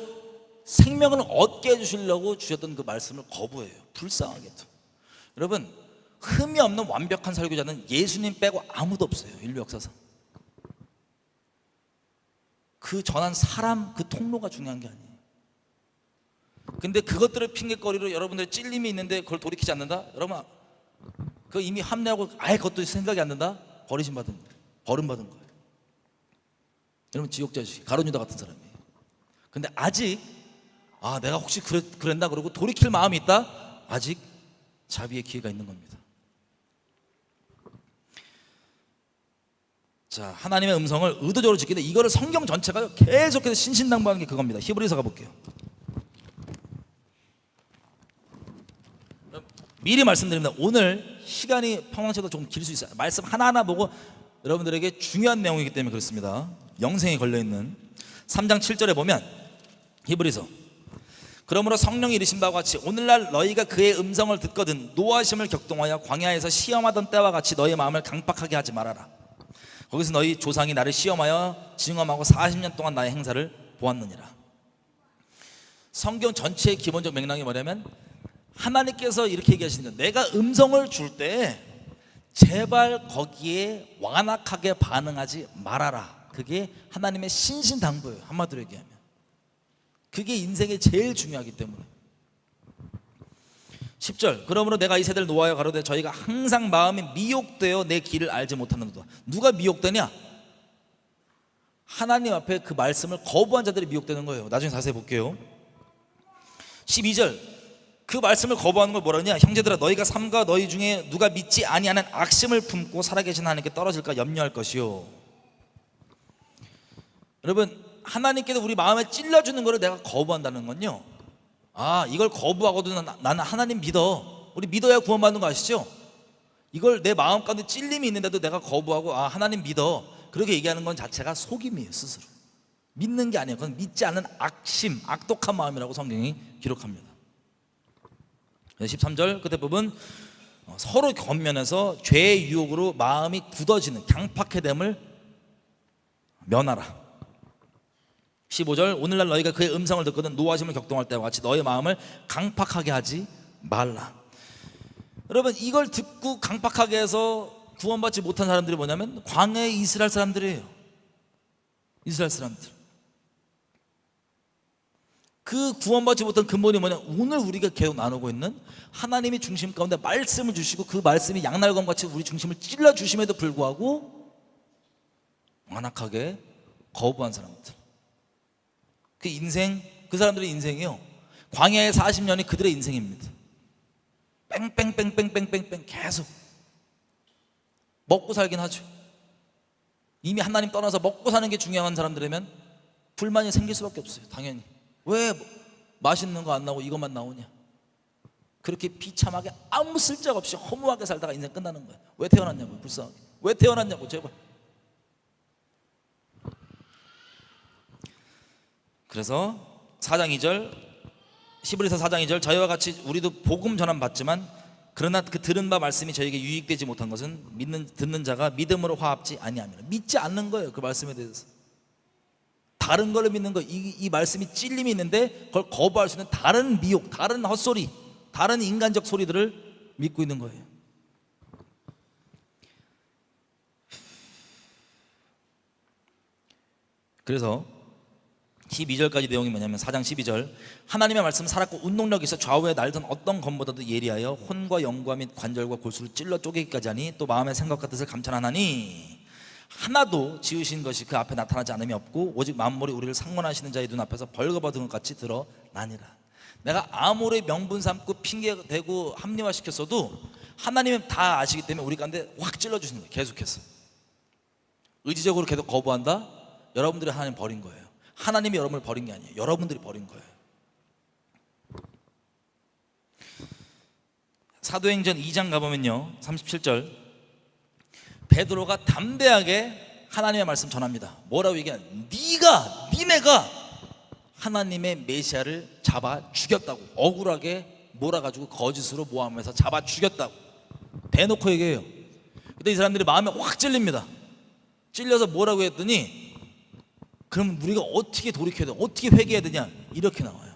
생명을 얻게 해주시려고 주셨던 그 말씀을 거부해요. 불쌍하게도. 여러분, 흠이 없는 완벽한 설교자는 예수님 빼고 아무도 없어요. 인류 역사상. 그 전한 사람, 그 통로가 중요한 게 아니에요. 근데 그것들을 핑계거리로 여러분들의 찔림이 있는데 그걸 돌이키지 않는다? 여러분, 그거 이미 합리하고 아예 그것도 생각이 안 든다? 버림받은 거예요. 여러분, 지옥자식, 가룟유다 같은 사람이에요. 근데 아직 내가 혹시 그랬나 그러고 돌이킬 마음이 있다? 아직 자비의 기회가 있는 겁니다. 자, 하나님의 음성을 의도적으로 지키는데, 이거를 성경 전체가 계속해서 신신당부하는 게 그겁니다. 히브리서 가볼게요. 미리 말씀드립니다. 오늘 시간이 평상시보다 조금 길 수 있어요. 말씀 하나하나 보고 여러분들에게 중요한 내용이기 때문에 그렇습니다. 영생이 걸려있는 3장 7절에 보면, 히브리서, 그러므로 성령이 이르신 바와 같이 오늘날 너희가 그의 음성을 듣거든 노하심을 격동하여 광야에서 시험하던 때와 같이 너희 마음을 강팍하게 하지 말아라. 거기서 너희 조상이 나를 시험하여 증험하고 40년 동안 나의 행사를 보았느니라. 성경 전체의 기본적 맥락이 뭐냐면, 하나님께서 이렇게 얘기하시는 거예요. 내가 음성을 줄 때 제발 거기에 완악하게 반응하지 말아라. 그게 하나님의 신신당부예요. 한마디로 얘기하면 그게 인생에 제일 중요하기 때문에. 10절, 그러므로 내가 이 세대를 노하여 가로되 저희가 항상 마음이 미혹되어 내 길을 알지 못하는도다. 누가 미혹되냐? 하나님 앞에 그 말씀을 거부한 자들이 미혹되는 거예요. 나중에 자세히 볼게요. 12절, 그 말씀을 거부하는 걸 뭐라 하냐? 형제들아, 너희가 삼가 너희 중에 누가 믿지 아니하는 악심을 품고 살아계신 하나님께 떨어질까 염려할 것이요. 여러분, 하나님께서 우리 마음에 찔러주는 것을 내가 거부한다는 건요, 이걸 거부하고도 나는 하나님 믿어, 우리 믿어야 구원받는 거 아시죠? 이걸 내 마음 가운데 찔림이 있는데도 내가 거부하고 하나님 믿어, 그렇게 얘기하는 건 자체가 속임이에요. 스스로 믿는 게 아니에요. 그건 믿지 않는 악심, 악독한 마음이라고 성경이 기록합니다. 13절 끝에 부분, 서로 겉면에서 죄의 유혹으로 마음이 굳어지는 강팍해 됨을 면하라. 15절, 오늘날 너희가 그의 음성을 듣거든 노하심을 격동할 때와 같이 너희 마음을 강팍하게 하지 말라. 여러분, 이걸 듣고 강팍하게 해서 구원받지 못한 사람들이 뭐냐면 광야의 이스라엘 사람들이에요. 이스라엘 사람들. 그 구원받지 못한 근본이 뭐냐? 오늘 우리가 계속 나누고 있는 하나님이 중심 가운데 말씀을 주시고 그 말씀이 양날검같이 우리 중심을 찔러주심에도 불구하고 완악하게 거부한 사람들. 그 인생, 그 사람들의 인생이요, 광야의 40년이 그들의 인생입니다. 뺑뺑뺑뺑뺑뺑뺑 계속 먹고 살긴 하죠. 이미 하나님 떠나서 먹고 사는 게 중요한 사람들이면 불만이 생길 수밖에 없어요. 당연히. 왜 맛있는 거 안 나오고 이것만 나오냐? 그렇게 비참하게 아무 쓸데없이 허무하게 살다가 인생 끝나는 거야. 왜 태어났냐고, 불쌍하게. 왜 태어났냐고, 제발. 그래서 4장 2절, 히브리서 4장 2절, 저희와 같이 우리도 복음 전함 받지만 그러나 그 들은 바 말씀이 저에게 유익되지 못한 것은 듣는 자가 믿음으로 화합지 아니하면 믿지 않는 거예요. 그 말씀에 대해서 다른 걸로 믿는 거. 이 말씀이 찔림이 있는데 그걸 거부할 수 있는 다른 미혹, 다른 헛소리, 다른 인간적 소리들을 믿고 있는 거예요. 그래서 12절까지 내용이 뭐냐면 4장 12절, 하나님의 말씀 살았고 운동력이 있어 좌우에 날던 어떤 검보다도 예리하여 혼과 영과 및 관절과 골수를 찔러 쪼개기까지 하니 또 마음의 생각과 뜻을 감찰하나니 하나도 지으신 것이 그 앞에 나타나지 않음이 없고 오직 만물이 우리를 상관하시는 자의 눈앞에서 벌거벗은 것 같이 드러나니라. 내가 아무리 명분 삼고 핑계대고 합리화시켰어도 하나님은 다 아시기 때문에 우리 가운데 확 찔러주시는 거예요. 계속해서 의지적으로 계속 거부한다? 여러분들이 하나님 버린 거예요. 하나님이 여러분을 버린 게 아니에요. 여러분들이 버린 거예요. 사도행전 2장 가보면요 37절, 베드로가 담대하게 하나님의 말씀 전합니다. 뭐라고 얘기하냐? 니네가 하나님의 메시아를 잡아 죽였다고. 억울하게 몰아가지고 거짓으로 모함해서 잡아 죽였다고 대놓고 얘기해요. 근데 이 사람들이 마음에 확 찔립니다. 찔려서 뭐라고 했더니 그럼 우리가 어떻게 돌이켜야 돼? 어떻게 회개해야 되냐? 이렇게 나와요.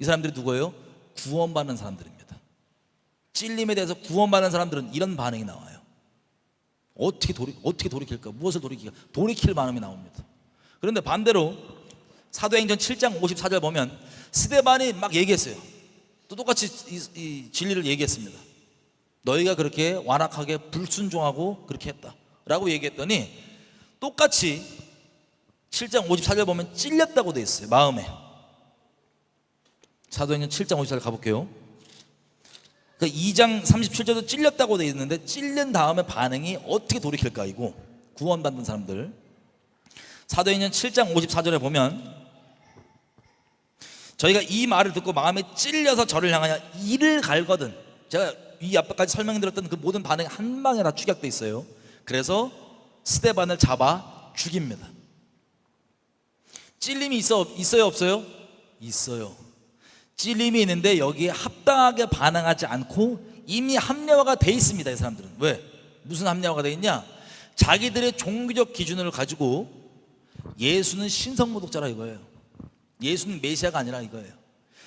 이 사람들이 누구예요? 구원받는 사람들입니다. 찔림에 대해서 구원받는 사람들은 이런 반응이 나와요. 어떻게 돌이킬까? 무엇을 돌이킬까? 돌이킬 마음이 나옵니다. 그런데 반대로 사도행전 7장 54절 보면 스데반이 막 얘기했어요. 또 똑같이 이 진리를 얘기했습니다. 너희가 그렇게 완악하게 불순종하고 그렇게 했다 라고 얘기했더니 똑같이 7장 54절 보면 찔렸다고 돼 있어요. 마음에. 사도행전 7장 54절 가볼게요. 그러니까 2장 37절도 찔렸다고 돼 있는데 찔린 다음에 반응이 어떻게 돌이킬까? 이거 구원받는 사람들. 사도행전 7장 54절에 보면 저희가 이 말을 듣고 마음에 찔려서 저를 향하여 이를 갈거든. 제가 이 앞까지 설명드렸던 그 모든 반응이 한 방에 다 축약돼 있어요. 그래서 스데반을 잡아 죽입니다. 찔림이 있어요 없어요? 있어요. 찔림이 있는데 여기에 합당하게 반응하지 않고 이미 합리화가 돼 있습니다. 이 사람들은. 왜? 무슨 합리화가 돼 있냐? 자기들의 종교적 기준을 가지고 예수는 신성모독자라 이거예요. 예수는 메시아가 아니라 이거예요.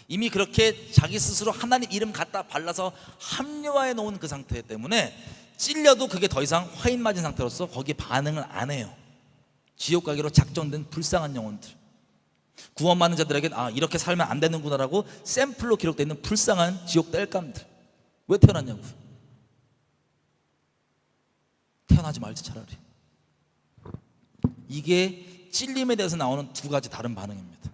이미 그렇게 자기 스스로 하나님 이름 갖다 발라서 합리화해 놓은 그 상태 때문에 찔려도 그게 더 이상 화인 맞은 상태로서 거기에 반응을 안 해요. 지옥 가기로 작정된 불쌍한 영혼들, 구원받는 자들에게 이렇게 살면 안 되는구나라고 샘플로 기록되어 있는 불쌍한 지옥 땔감들. 왜 태어났냐고. 태어나지 말지 차라리. 이게 찔림에 대해서 나오는 두 가지 다른 반응입니다.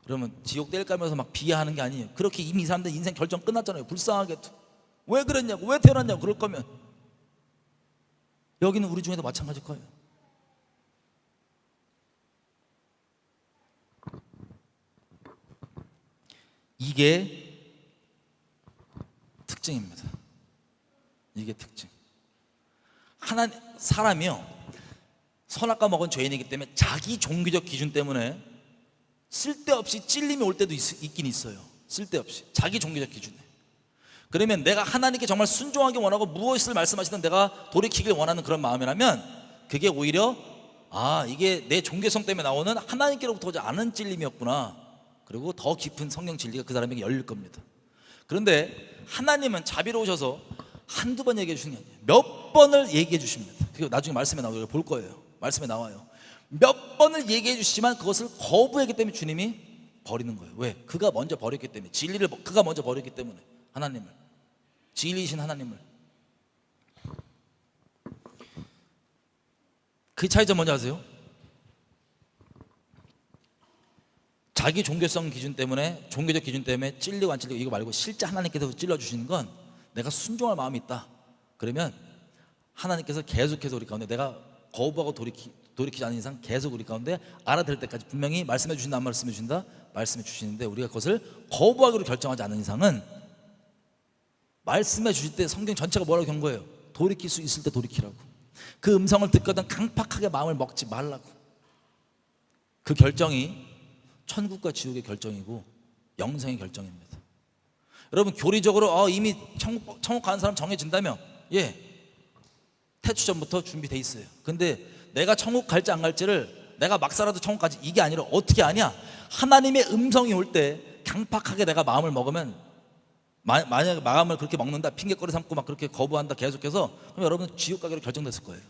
그러면 지옥 땔감에서 막 비하하는 게 아니에요. 그렇게 이미 이 사람들 인생 결정 끝났잖아요. 불쌍하게도. 왜 그랬냐고, 왜 태어났냐고. 그럴 거면 여기는 우리 중에도 마찬가지일 거예요. 이게 특징입니다. 이게 특징. 사람이요 선악과 먹은 죄인이기 때문에 자기 종교적 기준 때문에 쓸데없이 찔림이 올 때도 있긴 있어요. 쓸데없이 자기 종교적 기준에. 그러면 내가 하나님께 정말 순종하기 원하고 무엇을 말씀하시든 내가 돌이키길 원하는 그런 마음이라면 그게 오히려 이게 내 종교성 때문에 나오는 하나님께로부터 오지 않은 찔림이었구나. 그리고 더 깊은 성령 진리가 그 사람에게 열릴 겁니다. 그런데 하나님은 자비로우셔서 한두 번 얘기해 주시는 게 아니에요. 몇 번을 얘기해 주십니다. 그리고 나중에 말씀에 나오고 볼 거예요. 말씀에 나와요. 몇 번을 얘기해 주시지만 그것을 거부했기 때문에 주님이 버리는 거예요. 왜? 그가 먼저 버렸기 때문에. 진리를 그가 먼저 버렸기 때문에. 하나님을, 진리이신 하나님을. 그 차이점 뭔지 아세요? 자기 종교성 기준 때문에, 종교적 기준 때문에 찔리고 안 찔리고 이거 말고 실제 하나님께서 찔러주시는 건 내가 순종할 마음이 있다. 그러면 하나님께서 계속해서 우리 가운데 내가 거부하고 돌이키지 않는 이상 계속 우리 가운데 알아들 때까지 분명히 말씀해 주신다 안 말씀해 주신다 말씀해 주시는데, 우리가 그것을 거부하기로 결정하지 않는 이상은 말씀해 주실 때 성경 전체가 뭐라고 경고해요? 돌이킬 수 있을 때 돌이키라고. 그 음성을 듣거든 강팍하게 마음을 먹지 말라고. 그 결정이 천국과 지옥의 결정이고 영생의 결정입니다. 여러분, 교리적으로 이미 천국 가는 사람 정해진다며, 태초 전부터 준비돼 있어요. 근데 내가 천국 갈지 안 갈지를 내가 막 살아도 천국 가지, 이게 아니라 어떻게 아냐? 하나님의 음성이 올 때 강팍하게 내가 마음을 먹으면, 만약에 마음을 그렇게 먹는다, 핑계거리 삼고 막 그렇게 거부한다 계속해서, 그럼 여러분은 지옥 가기로 결정됐을 거예요.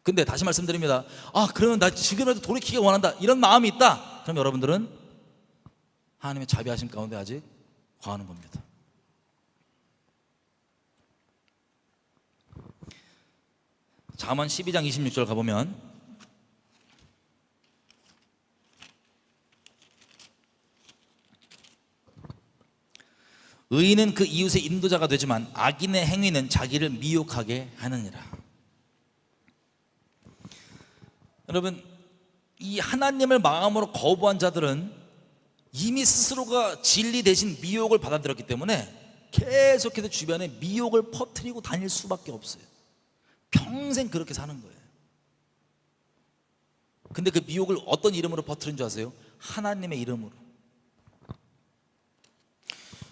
근데 다시 말씀드립니다. 그러면 나 지금이라도 돌이키기 원한다, 이런 마음이 있다, 그럼 여러분들은 하나님의 자비하심 가운데 아직 거하는 겁니다. 잠언 12장 26절 가보면, 의인은 그 이웃의 인도자가 되지만 악인의 행위는 자기를 미혹하게 하느니라. 여러분, 이 하나님을 마음으로 거부한 자들은 이미 스스로가 진리 대신 미혹을 받아들였기 때문에 계속해서 주변에 미혹을 퍼뜨리고 다닐 수밖에 없어요. 평생 그렇게 사는 거예요. 근데 그 미혹을 어떤 이름으로 퍼뜨린 줄 아세요? 하나님의 이름으로.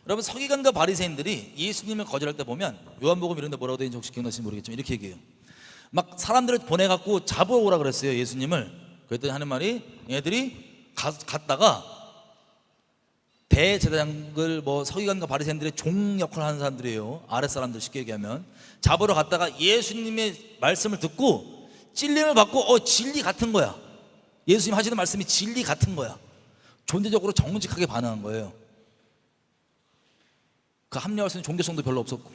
여러분, 서기관과 바리새인들이 예수님을 거절할 때 보면, 요한복음 이런 데 뭐라고 되어 있는지 혹시 기억나시는지 모르겠지만 이렇게 얘기해요. 막 사람들을 보내갖고 잡아오라 그랬어요, 예수님을. 그랬더니 하는 말이, 얘들이 갔다가 대제사장들, 서기관과 바리새인들의 종 역할을 하는 사람들이에요. 아랫사람들 쉽게 얘기하면. 잡으러 갔다가 예수님의 말씀을 듣고 찔림을 받고 진리 같은 거야. 예수님 하시는 말씀이 진리 같은 거야. 존재적으로 정직하게 반응한 거예요. 그 합리화할 수 있는 종교성도 별로 없었고,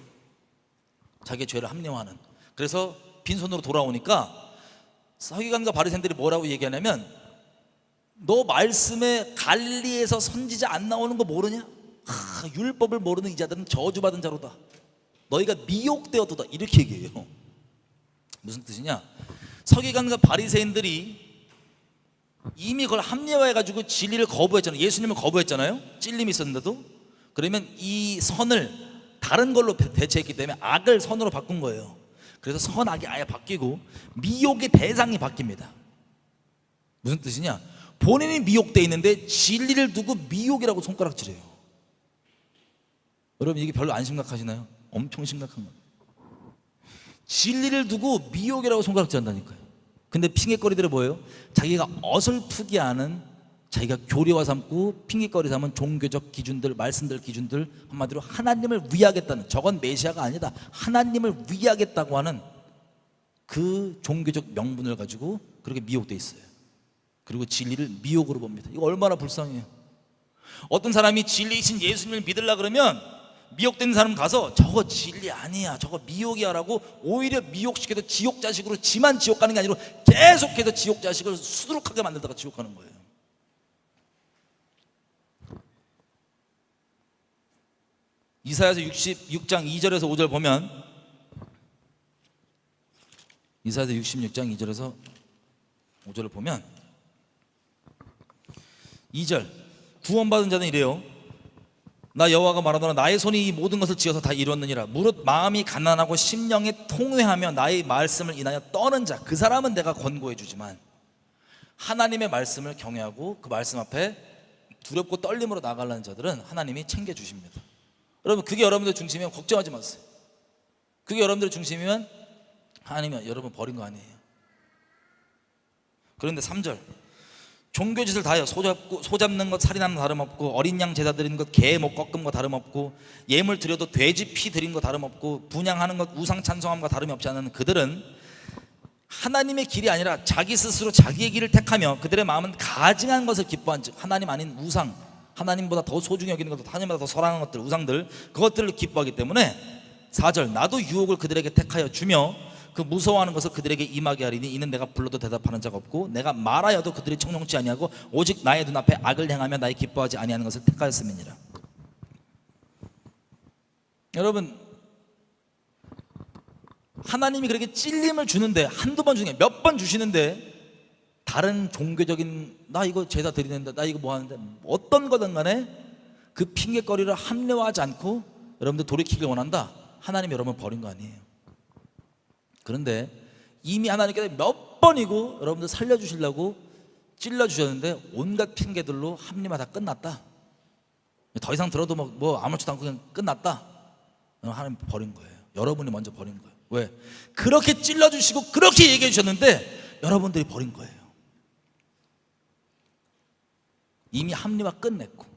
자기의 죄를 합리화하는. 그래서 빈손으로 돌아오니까 서기관과 바리새인들이 뭐라고 얘기하냐면, 너 말씀에 갈릴리에서 선지자 안 나오는 거 모르냐? 율법을 모르는 이 자들은 저주받은 자로다. 너희가 미혹되었도다, 이렇게 얘기해요. 무슨 뜻이냐? 서기관과 바리새인들이 이미 그걸 합리화해가지고 진리를 거부했잖아요. 예수님을 거부했잖아요. 찔림이 있었는데도. 그러면 이 선을 다른 걸로 대체했기 때문에 악을 선으로 바꾼 거예요. 그래서 선악이 아예 바뀌고 미혹의 대상이 바뀝니다. 무슨 뜻이냐? 본인이 미혹되어 있는데 진리를 두고 미혹이라고 손가락질해요. 여러분, 이게 별로 안 심각하시나요? 엄청 심각한 거예요. 진리를 두고 미혹이라고 손가락질한다니까요. 근데 핑계거리들은 뭐예요? 자기가 어설프게 아는, 자기가 교리화 삼고 핑계거리 삼은 종교적 기준들, 말씀들 기준들, 한마디로 하나님을 위하겠다는, 저건 메시아가 아니다, 하나님을 위하겠다고 하는 그 종교적 명분을 가지고 그렇게 미혹돼 있어요. 그리고 진리를 미혹으로 봅니다. 이거 얼마나 불쌍해요. 어떤 사람이 진리이신 예수님을 믿으려고 그러면 미혹된 사람 가서 저거 진리 아니야, 저거 미혹이야 라고 오히려 미혹시켜서 지옥 자식으로, 지만 지옥 가는 게 아니라 계속해서 지옥 자식을 수두룩하게 만들다가 지옥 가는 거예요. 이사야서 66장 2절에서 5절 보면, 이사야서 66장 2절에서 5절을 보면, 2절, 구원받은 자는 이래요. 나 여호와가 말하노라, 나의 손이 이 모든 것을 지어서 다 이루었느니라. 무릇 마음이 가난하고 심령에 통회하며 나의 말씀을 인하여 떠는 자, 그 사람은 내가 권고해 주지만, 하나님의 말씀을 경외하고 그 말씀 앞에 두렵고 떨림으로 나아가려는 자들은 하나님이 챙겨주십니다. 여러분, 그게 여러분들 중심이면 걱정하지 마세요. 그게 여러분들 중심이면 하나님이 여러분 버린 거 아니에요. 그런데 3절, 종교짓을 다하여 소 잡는 것 살인하는 것 다름없고, 어린 양 제사 드리는 것 개 목 꺾음 것 다름없고, 예물 드려도 돼지 피 드린 것 다름없고, 분향하는 것 우상 찬송함과 다름이 없지 않은 그들은 하나님의 길이 아니라 자기 스스로 자기의 길을 택하며 그들의 마음은 가증한 것을 기뻐한 즉, 하나님 아닌 우상, 하나님보다 더 소중히 여기는 것들, 하나님보다 더 사랑하는 것들, 우상들, 그것들을 기뻐하기 때문에 4절, 나도 유혹을 그들에게 택하여 주며 그 무서워하는 것을 그들에게 임하게 하리니 이는 내가 불러도 대답하는 자가 없고 내가 말하여도 그들이 청종치 아니하고 오직 나의 눈앞에 악을 행하며 나의 기뻐하지 아니하는 것을 택하였음이니라. 여러분, 하나님이 그렇게 찔림을 주는데, 한두 번 주는 게 몇 번 주시는데, 다른 종교적인 나 이거 제사 드리는데, 나 이거 뭐 하는데, 어떤 거든 간에 그 핑계거리를 합리화하지 않고 여러분들 돌이키길 원한다. 하나님이 여러분 버린 거 아니에요. 그런데 이미 하나님께서 몇 번이고 여러분들 살려주시려고 찔러주셨는데 온갖 핑계들로 합리화 다 끝났다. 더 이상 들어도 뭐 아무렇지도 않고 그냥 끝났다. 하나님 버린 거예요. 여러분이 먼저 버린 거예요. 왜? 그렇게 찔러주시고 그렇게 얘기해 주셨는데 여러분들이 버린 거예요. 이미 합리화 끝냈고.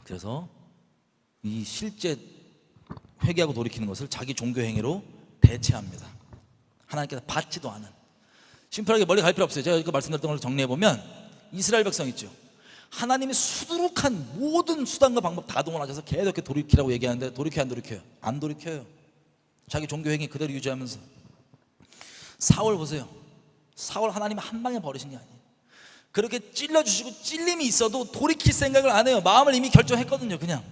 그래서 이 실제 회개하고 돌이키는 것을 자기 종교 행위로 대체합니다. 하나님께서 받지도 않은. 심플하게 멀리 갈 필요 없어요. 제가 이거 말씀드렸던 걸 정리해보면, 이스라엘 백성 있죠. 하나님이 수두룩한 모든 수단과 방법 다 동원하셔서 계속 이렇게 돌이키라고 얘기하는데 돌이켜요, 안 돌이켜요? 안 돌이켜요. 자기 종교 행위 그대로 유지하면서. 사울 보세요. 사울 하나님 한 방에 버리신 게 아니에요. 그렇게 찔러주시고 찔림이 있어도 돌이킬 생각을 안 해요. 마음을 이미 결정했거든요. 그냥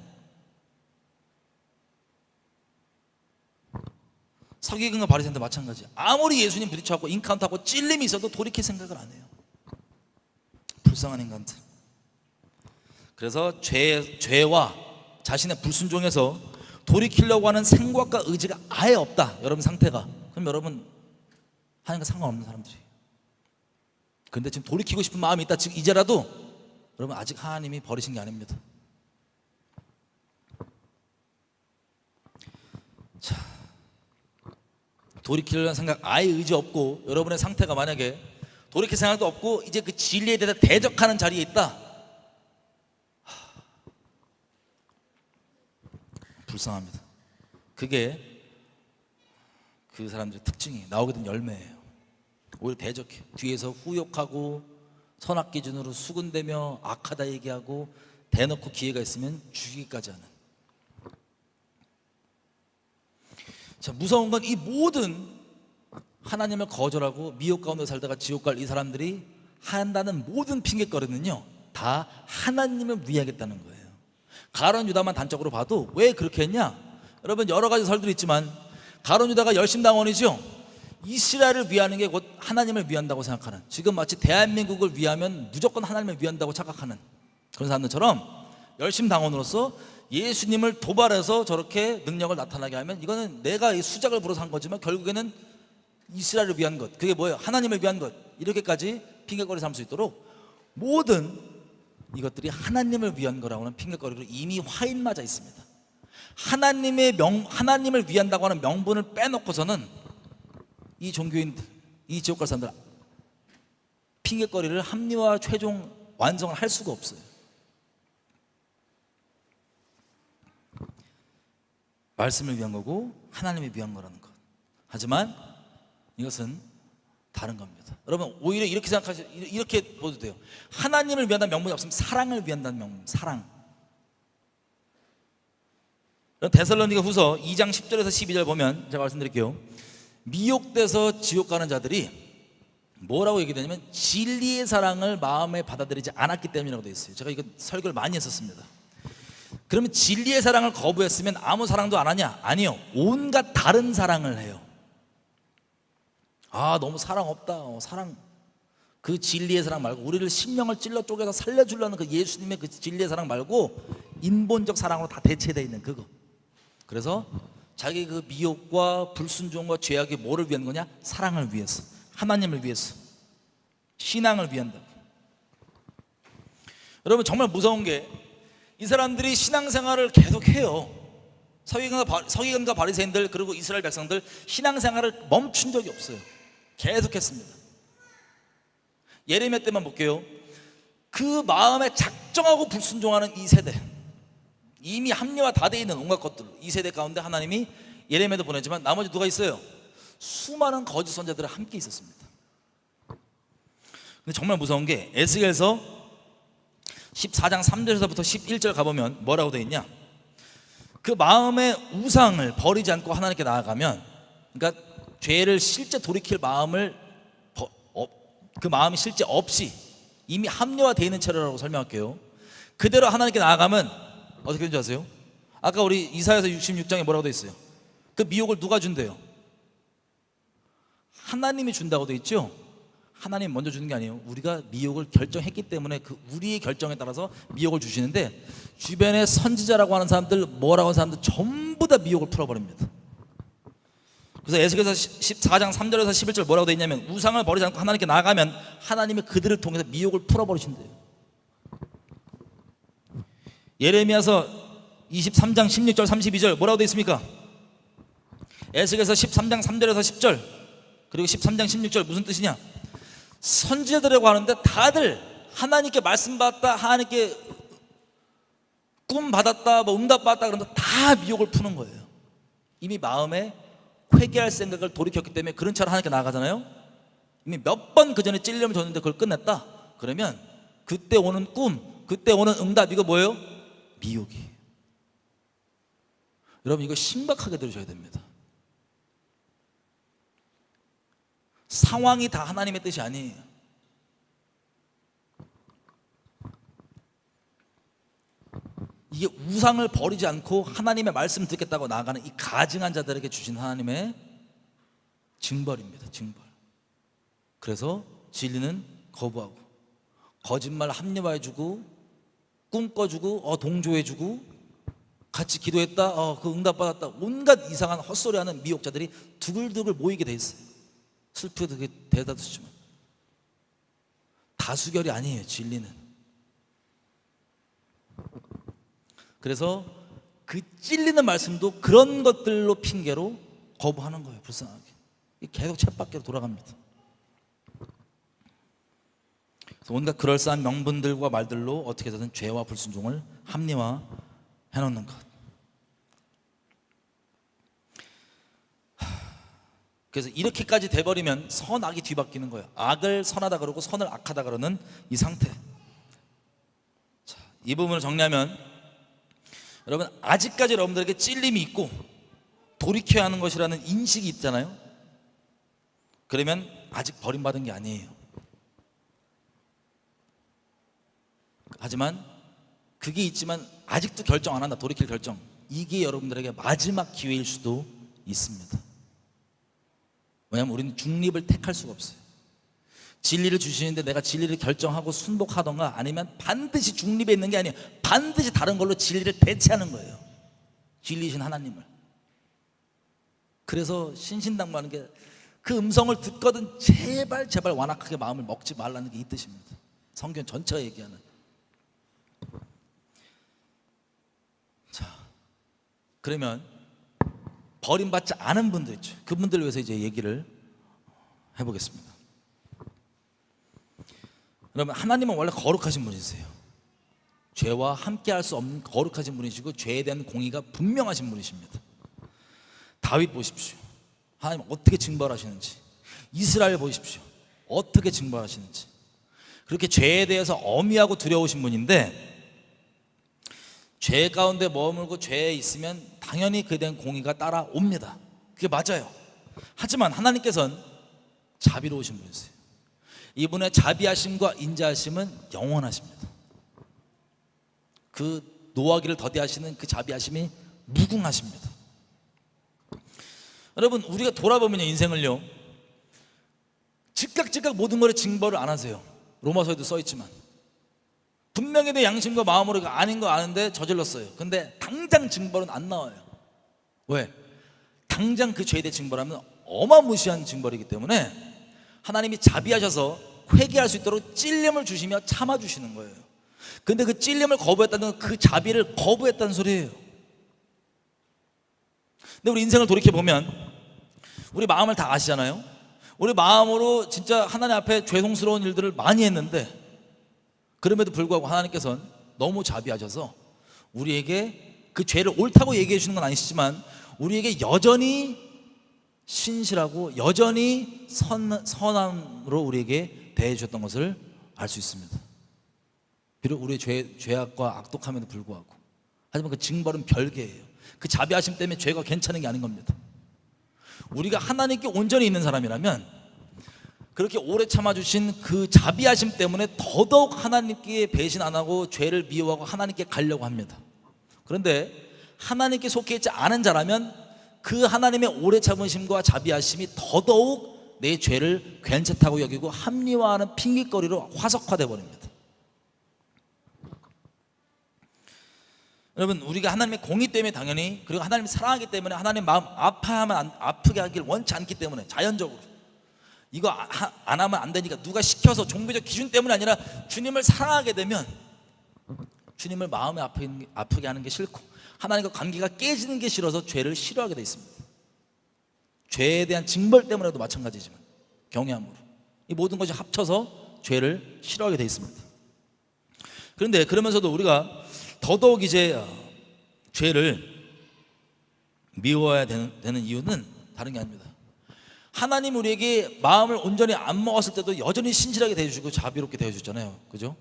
서기관과 바리새인도 마찬가지. 아무리 예수님 부딪혀갖고 인카운트하고 찔림이 있어도 돌이킬 생각을 안 해요. 불쌍한 인간들. 그래서 죄와 자신의 불순종에서 돌이키려고 하는 생각과 의지가 아예 없다. 여러분 상태가. 그럼 여러분 하나님과 상관없는 사람들이에요. 그런데 지금 돌이키고 싶은 마음이 있다. 지금 이제라도 여러분 아직 하나님이 버리신 게 아닙니다. 자, 돌이키려는 생각 아예 의지 없고 여러분의 상태가 만약에 돌이킬 생각도 없고 이제 그 진리에 대해서 대적하는 자리에 있다. 불쌍합니다. 그게 그 사람들의 특징이에요. 나오게 된 열매예요. 오히려 대적해. 뒤에서 후욕하고 선악 기준으로 수군대며 악하다 얘기하고 대놓고 기회가 있으면 죽이기까지 하는. 자, 무서운 건 이 모든 하나님을 거절하고 미혹 가운데 살다가 지옥 갈 이 사람들이 한다는 모든 핑계거리는요 다 하나님을 위하겠다는 거예요. 가룟 유다만 단적으로 봐도 왜 그렇게 했냐? 여러분 여러 가지 설들이 있지만 가룟 유다가 열심당원이죠. 이스라엘을 위하는 게 곧 하나님을 위한다고 생각하는, 지금 마치 대한민국을 위하면 무조건 하나님을 위한다고 착각하는 그런 사람들처럼 열심당원으로서 예수님을 도발해서 저렇게 능력을 나타나게 하면 이거는 내가 이 수작을 부려서 한 거지만 결국에는 이스라엘을 위한 것, 그게 뭐예요? 하나님을 위한 것, 이렇게까지 핑계거리 삼을 수 있도록 모든 이것들이 하나님을 위한 거라고 하는 핑계거리로 이미 화인 맞아 있습니다. 하나님을 위한다고 하는 명분을 빼놓고서는 이 종교인들, 이 지옥 갈 사람들 핑계거리를 합리화 최종 완성을 할 수가 없어요. 말씀을 위한 거고 하나님을 위한 거라는 것. 하지만 이것은 다른 겁니다. 여러분 오히려 이렇게 이렇게 보도 돼요. 하나님을 위한다는 명분이 없으면 사랑을 위한다는 명분. 사랑. 데살로니가 후서 2장 10절에서 12절 보면 제가 말씀드릴게요. 미혹돼서 지옥 가는 자들이 뭐라고 얘기되냐면 진리의 사랑을 마음에 받아들이지 않았기 때문이라고 되어 있어요. 제가 이거 설교를 많이 했었습니다. 그러면 진리의 사랑을 거부했으면 아무 사랑도 안 하냐? 아니요. 온갖 다른 사랑을 해요. 아 너무 사랑 없다. 사랑, 그 진리의 사랑 말고 우리를 심령을 찔러 쪼개서 살려주려는 그 예수님의 그 진리의 사랑 말고 인본적 사랑으로 다 대체되어 있는 그거. 그래서 자기 그 미혹과 불순종과 죄악이 뭐를 위한 거냐? 사랑을 위해서, 하나님을 위해서, 신앙을 위한다. 여러분 정말 무서운 게 이 사람들이 신앙생활을 계속해요. 서기관과 바리새인들 그리고 이스라엘 백성들 신앙생활을 멈춘 적이 없어요. 계속했습니다. 예레미야 때만 볼게요. 그 마음에 작정하고 불순종하는 이 세대, 이미 합리화 다 돼 있는 온갖 것들, 이 세대 가운데 하나님이 예레미야도 보내지만 나머지 누가 있어요? 수많은 거짓 선자들이 함께 있었습니다. 근데 정말 무서운 게 에스겔서 14장 3절에서부터 11절 가보면 뭐라고 되어 있냐? 그 마음의 우상을 버리지 않고 하나님께 나아가면, 그러니까 죄를 실제 돌이킬 마음을 그 마음이 실제 없이 이미 합리화되어 있는 채로라고 설명할게요. 그대로 하나님께 나아가면 어떻게 되는지 아세요? 아까 우리 이사야서 66장에 뭐라고 돼 있어요? 그 미혹을 누가 준대요? 하나님이 준다고 돼 있죠? 하나님 먼저 주는 게 아니에요. 우리가 미혹을 결정했기 때문에 그 우리의 결정에 따라서 미혹을 주시는데, 주변에 선지자라고 하는 사람들, 뭐라고 하는 사람들 전부 다 미혹을 풀어버립니다. 그래서 에스겔서 14장 3절에서 11절 뭐라고 돼 있냐면, 우상을 버리지 않고 하나님께 나아가면 하나님이 그들을 통해서 미혹을 풀어버리신대요. 예레미야서 23장 16절 32절 뭐라고 돼 있습니까? 에스겔서 13장 3절에서 10절 그리고 13장 16절 무슨 뜻이냐? 선지자들이라고 하는데 다들 하나님께 말씀 받았다, 하나님께 꿈 받았다, 뭐 응답 받았다 그러면서 다 미혹을 푸는 거예요. 이미 마음에 회개할 생각을 돌이켰기 때문에 그런 차로 하나님께 나아가잖아요. 이미 몇 번 그 전에 찔림을 줬는데 그걸 끝냈다 그러면 그때 오는 꿈, 그때 오는 응답, 이거 뭐예요? 미혹이에요. 여러분, 이거 심각하게 들으셔야 됩니다. 상황이 다 하나님의 뜻이 아니에요. 이게 우상을 버리지 않고 하나님의 말씀 듣겠다고 나아가는 이 가증한 자들에게 주신 하나님의 징벌입니다. 징벌. 그래서 진리는 거부하고, 거짓말 합리화해주고, 꿈꿔주고, 동조해주고, 같이 기도했다, 그 응답받았다, 온갖 이상한 헛소리하는 미혹자들이 두글두글 모이게 돼 있어요. 슬프게 되게 대다수지만 다수결이 아니에요. 진리는. 그래서 그 찔리는 말씀도 그런 것들로 핑계로 거부하는 거예요. 불쌍하게 계속 쳇바퀴로 돌아갑니다. 그래서 온갖 그럴싸한 명분들과 말들로 어떻게 해서든 죄와 불순종을 합리화해 놓는 것. 그래서 이렇게까지 돼버리면 선악이 뒤바뀌는 거예요. 악을 선하다 그러고 선을 악하다 그러는 이 상태. 자, 이 부분을 정리하면, 여러분, 아직까지 여러분들에게 찔림이 있고 돌이켜야 하는 것이라는 인식이 있잖아요. 그러면 아직 버림받은 게 아니에요. 하지만 그게 있지만 아직도 결정 안 한다, 돌이킬 결정, 이게 여러분들에게 마지막 기회일 수도 있습니다. 왜냐하면 우리는 중립을 택할 수가 없어요. 진리를 주시는데 내가 진리를 결정하고 순복하던가, 아니면 반드시 중립에 있는 게 아니에요. 반드시 다른 걸로 진리를 대체하는 거예요. 진리이신 하나님을. 그래서 신신당부하는 게, 그 음성을 듣거든 제발 완악하게 마음을 먹지 말라는 게 이 뜻입니다. 성경 전체가 얘기하는. 자, 그러면 버림받지 않은 분들 있죠. 그분들을 위해서 이제 얘기를 해보겠습니다. 여러분, 하나님은 원래 거룩하신 분이세요. 죄와 함께 할 수 없는 거룩하신 분이시고, 죄에 대한 공의가 분명하신 분이십니다. 다윗 보십시오. 하나님 어떻게 징벌하시는지. 이스라엘 보십시오. 어떻게 징벌하시는지. 그렇게 죄에 대해서 엄히하고 두려우신 분인데, 죄 가운데 머물고 죄에 있으면 당연히 그에 대한 공의가 따라옵니다. 그게 맞아요. 하지만 하나님께서는 자비로우신 분이세요. 이분의 자비하심과 인자하심은 영원하십니다. 그 노하기를 더디하시는 그 자비하심이 무궁하십니다. 여러분, 우리가 돌아보면요, 인생을요, 즉각 모든 것에 징벌을 안 하세요. 로마서에도 써있지만 분명히 내 양심과 마음으로 아닌 거 아는데 저질렀어요. 근데 당장 징벌은 안 나와요. 왜? 당장 그 죄에 대해 징벌하면 어마무시한 징벌이기 때문에 하나님이 자비하셔서 회개할 수 있도록 찔림을 주시며 참아주시는 거예요. 근데 그 찔림을 거부했다는 건 그 자비를 거부했다는 소리예요. 근데 우리 인생을 돌이켜보면 우리 마음을 다 아시잖아요. 우리 마음으로 진짜 하나님 앞에 죄송스러운 일들을 많이 했는데, 그럼에도 불구하고 하나님께서는 너무 자비하셔서 우리에게 그 죄를 옳다고 얘기해 주시는 건 아니시지만 우리에게 여전히 신실하고 여전히 선함으로 우리에게 대해 주셨던 것을 알 수 있습니다. 비록 우리의 죄악과 악독함에도 불구하고. 하지만 그 징벌은 별개예요. 그 자비하심 때문에 죄가 괜찮은 게 아닌 겁니다. 우리가 하나님께 온전히 있는 사람이라면 그렇게 오래 참아주신 그 자비하심 때문에 더더욱 하나님께 배신 안 하고 죄를 미워하고 하나님께 가려고 합니다. 그런데 하나님께 속해 있지 않은 자라면 그 하나님의 오래 참으심과 자비하심이 더더욱 내 죄를 괜찮다고 여기고 합리화하는 핑계거리로 화석화돼 버립니다. 여러분, 우리가 하나님의 공의 때문에 당연히, 그리고 하나님을 사랑하기 때문에 하나님 마음 아프게 하길 원치 않기 때문에 자연적으로 이거 안 하면 안 되니까 누가 시켜서 종교적 기준 때문이 아니라 주님을 사랑하게 되면 주님을 마음에 아프게 하는 게 싫고 하나님과 관계가 깨지는 게 싫어서 죄를 싫어하게 돼 있습니다. 죄에 대한 징벌 때문에도 마찬가지지만 경외함으로 이 모든 것이 합쳐서 죄를 싫어하게 돼 있습니다. 그런데 그러면서도 우리가 더더욱 이제 죄를 미워해야 되는 이유는 다른 게 아닙니다. 하나님 우리에게 마음을 온전히 안 먹었을 때도 여전히 신실하게 대해주시고 자비롭게 대해주잖아요. 그죠?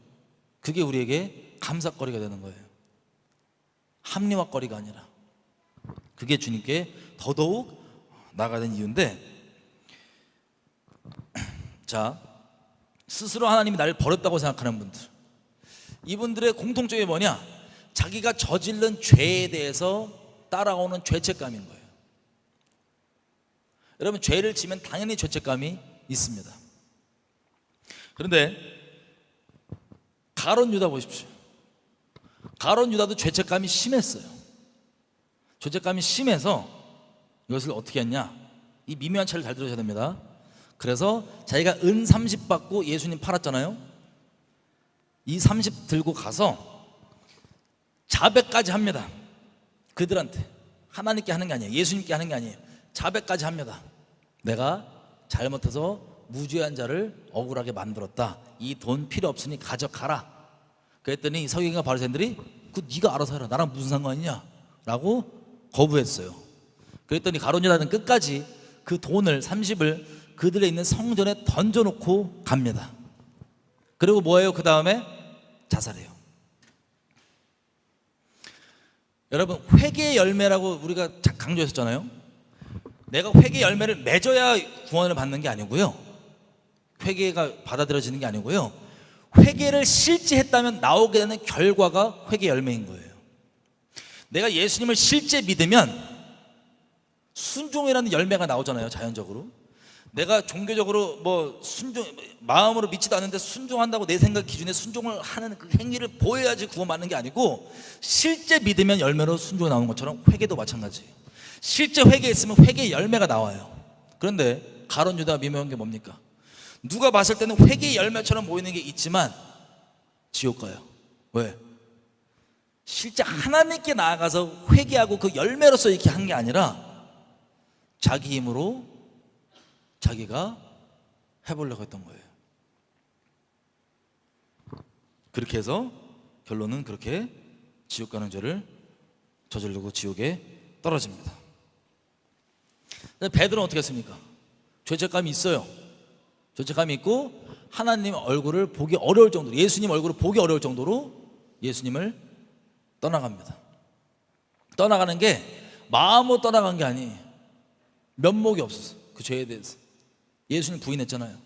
그게 우리에게 감사거리가 되는 거예요. 합리화거리가 아니라. 그게 주님께 더더욱 나아가야 되는 이유인데, 자, 스스로 하나님이 나를 버렸다고 생각하는 분들, 이분들의 공통점이 뭐냐? 자기가 저지른 죄에 대해서 따라오는 죄책감인 거예요. 여러분, 죄를 지면 당연히 죄책감이 있습니다. 그런데 가룟 유다 보십시오. 가룟 유다도 죄책감이 심했어요. 죄책감이 심해서 이것을 어떻게 했냐? 이 미묘한 차를 잘 들으셔야 됩니다. 그래서 자기가 은 30 받고 예수님 팔았잖아요. 이 30 들고 가서 자백까지 합니다. 그들한테. 하나님께 하는 게 아니에요. 예수님께 하는 게 아니에요. 자백까지 합니다. 내가 잘못해서 무죄한 자를 억울하게 만들었다. 이 돈 필요 없으니 가져가라. 그랬더니 서기관과 바리새인들이 그 네가 알아서 해라. 나랑 무슨 상관이냐? 라고 거부했어요. 그랬더니 가룟 유다는 끝까지 그 돈을 30을 그들의 있는 성전에 던져놓고 갑니다. 그리고 뭐예요? 그 다음에 자살해요. 여러분, 회개의 열매라고 우리가 강조했었잖아요. 내가 회개의 열매를 맺어야 구원을 받는 게 아니고요, 회개가 받아들여지는 게 아니고요, 회개를 실제 했다면 나오게 되는 결과가 회개의 열매인 거예요. 내가 예수님을 실제 믿으면 순종이라는 열매가 나오잖아요. 자연적으로 내가 종교적으로 마음으로 믿지도 않는데 순종한다고 내 생각 기준에 순종을 하는 그 행위를 보여야지 구원받는 게 아니고, 실제 믿으면 열매로 순종이 나오는 것처럼 회개도 마찬가지예요. 실제 회개했으면 회개의 열매가 나와요. 그런데 가룟 유다가 미묘한 게 뭡니까? 누가 봤을 때는 회개의 열매처럼 보이는 게 있지만 지옥 가요. 왜? 실제 하나님께 나아가서 회개하고 그 열매로서 이렇게 한 게 아니라 자기 힘으로 자기가 해보려고 했던 거예요. 그렇게 해서 결론은 그렇게 지옥 가는 죄를 저지르고 지옥에 떨어집니다. 베드로는 어떻게 했습니까? 죄책감이 있어요. 죄책감이 있고 하나님 얼굴을 보기 어려울 정도로, 예수님 얼굴을 보기 어려울 정도로 예수님을 떠나갑니다. 떠나가는 게 마음으로 떠나간 게 아니에요. 면목이 없었어. 그 죄에 대해서. 예수님 부인했잖아요.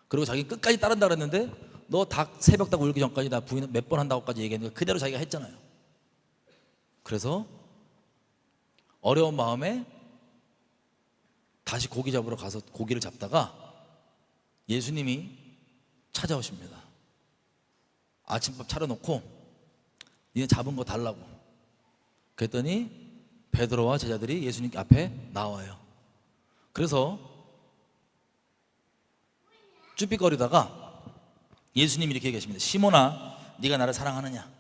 그리고 자기 끝까지 따른다 그랬는데 너 닭 새벽 닭 울기 전까지 나 부인 몇 번 한다고까지 얘기했는데 그대로 자기가 했잖아요. 그래서 어려운 마음에 다시 고기 잡으러 가서 고기를 잡다가 예수님이 찾아오십니다. 아침밥 차려놓고 니네 잡은 거 달라고. 그랬더니 베드로와 제자들이 예수님 앞에 나와요. 그래서 쭈삣거리다가 예수님이 이렇게 얘기하십니다. 시몬아, 네가 나를 사랑하느냐?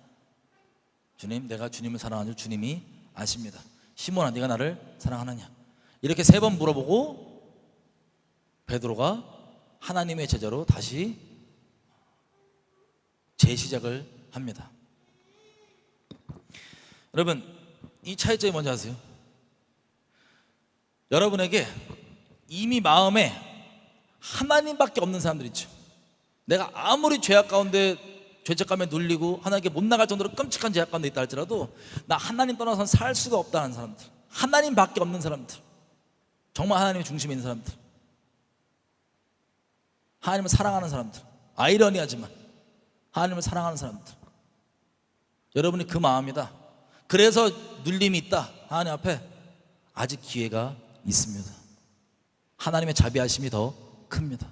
주님, 내가 주님을 사랑하는 줄 주님이 아십니다. 시몬아, 네가 나를 사랑하느냐? 이렇게 3번 물어보고 베드로가 하나님의 제자로 다시 재시작을 합니다. 여러분, 이 차이점이 뭔지 아세요? 여러분에게 이미 마음에 하나님밖에 없는 사람들 있죠. 내가 아무리 죄악 가운데 죄책감에 눌리고 하나님께 못 나갈 정도로 끔찍한 죄악 가운데 있다 할지라도 나 하나님 떠나서는 살 수가 없다는 사람들, 하나님밖에 없는 사람들, 정말 하나님의 중심에 있는 사람들, 하나님을 사랑하는 사람들, 아이러니하지만 하나님을 사랑하는 사람들, 여러분이 그 마음이다. 그래서 눌림이 있다. 하나님 앞에 아직 기회가 있습니다. 하나님의 자비하심이 더 큽니다.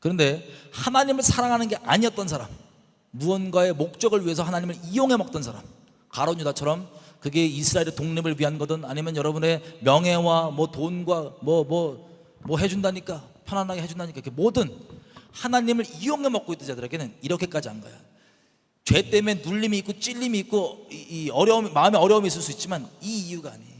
그런데 하나님을 사랑하는 게 아니었던 사람, 무언가의 목적을 위해서 하나님을 이용해 먹던 사람, 가룟 유다처럼 그게 이스라엘의 독립을 위한 거든 아니면 여러분의 명예와 뭐 돈과 뭐 해준다니까, 편안하게 해준다니까, 이렇게 뭐든 하나님을 이용해 먹고 있던 자들에게는 이렇게까지 안 가요. 죄 때문에 눌림이 있고 찔림이 있고 이 어려움, 마음에 어려움이 있을 수 있지만 이 이유가 아니에요.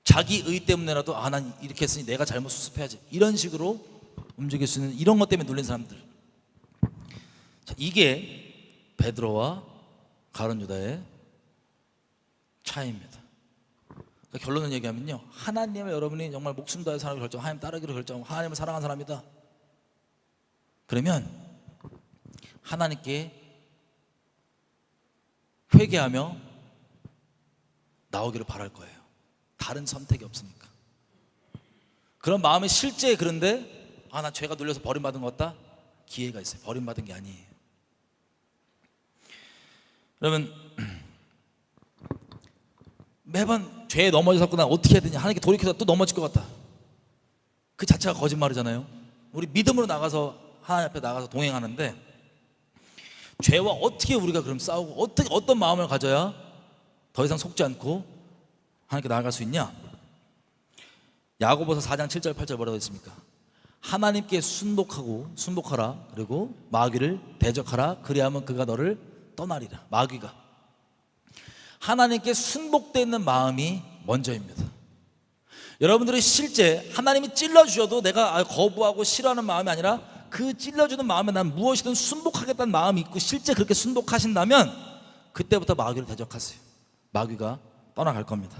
자기 의 때문에라도 난 이렇게 했으니 내가 잘못 수습해야지, 이런 식으로 움직일 수 있는 이런 것 때문에 눌린 사람들. 자, 이게 베드로와 가룟 유다의 차이입니다. 그러니까 결론을 얘기하면요, 하나님을 여러분이 정말 목숨 다해 사랑을 결정, 하나님 따르기로 결정하고 하나님을 사랑하는 사람이다, 그러면 하나님께 회개하며 나오기를 바랄 거예요. 다른 선택이 없으니까. 그런 마음이 실제, 그런데 나 죄가 눌려서 버림받은 것 같다, 기회가 있어요. 버림받은 게 아니에요. 여러분, 매번 죄에 넘어졌구나, 어떻게 해야 되냐, 하나님께 돌이켜서 또 넘어질 것 같다, 그 자체가 거짓말이잖아요. 우리 믿음으로 나가서 하나님 앞에 나가서 동행하는데, 죄와 어떻게 우리가 그럼 싸우고 어떤 마음을 가져야 더 이상 속지 않고 하나님께 나아갈 수 있냐? 야고보서 4장 7절 8절 뭐라고 했습니까? 하나님께 순복하라, 그리고 마귀를 대적하라, 그리하면 그가 너를 떠나리라. 마귀가 하나님께 순복되는 마음이 먼저입니다. 여러분들이 실제 하나님이 찔러주셔도 내가 거부하고 싫어하는 마음이 아니라 그 찔러주는 마음에 난 무엇이든 순복하겠다는 마음이 있고 실제 그렇게 순복하신다면 그때부터 마귀를 대적하세요. 마귀가 떠나갈 겁니다.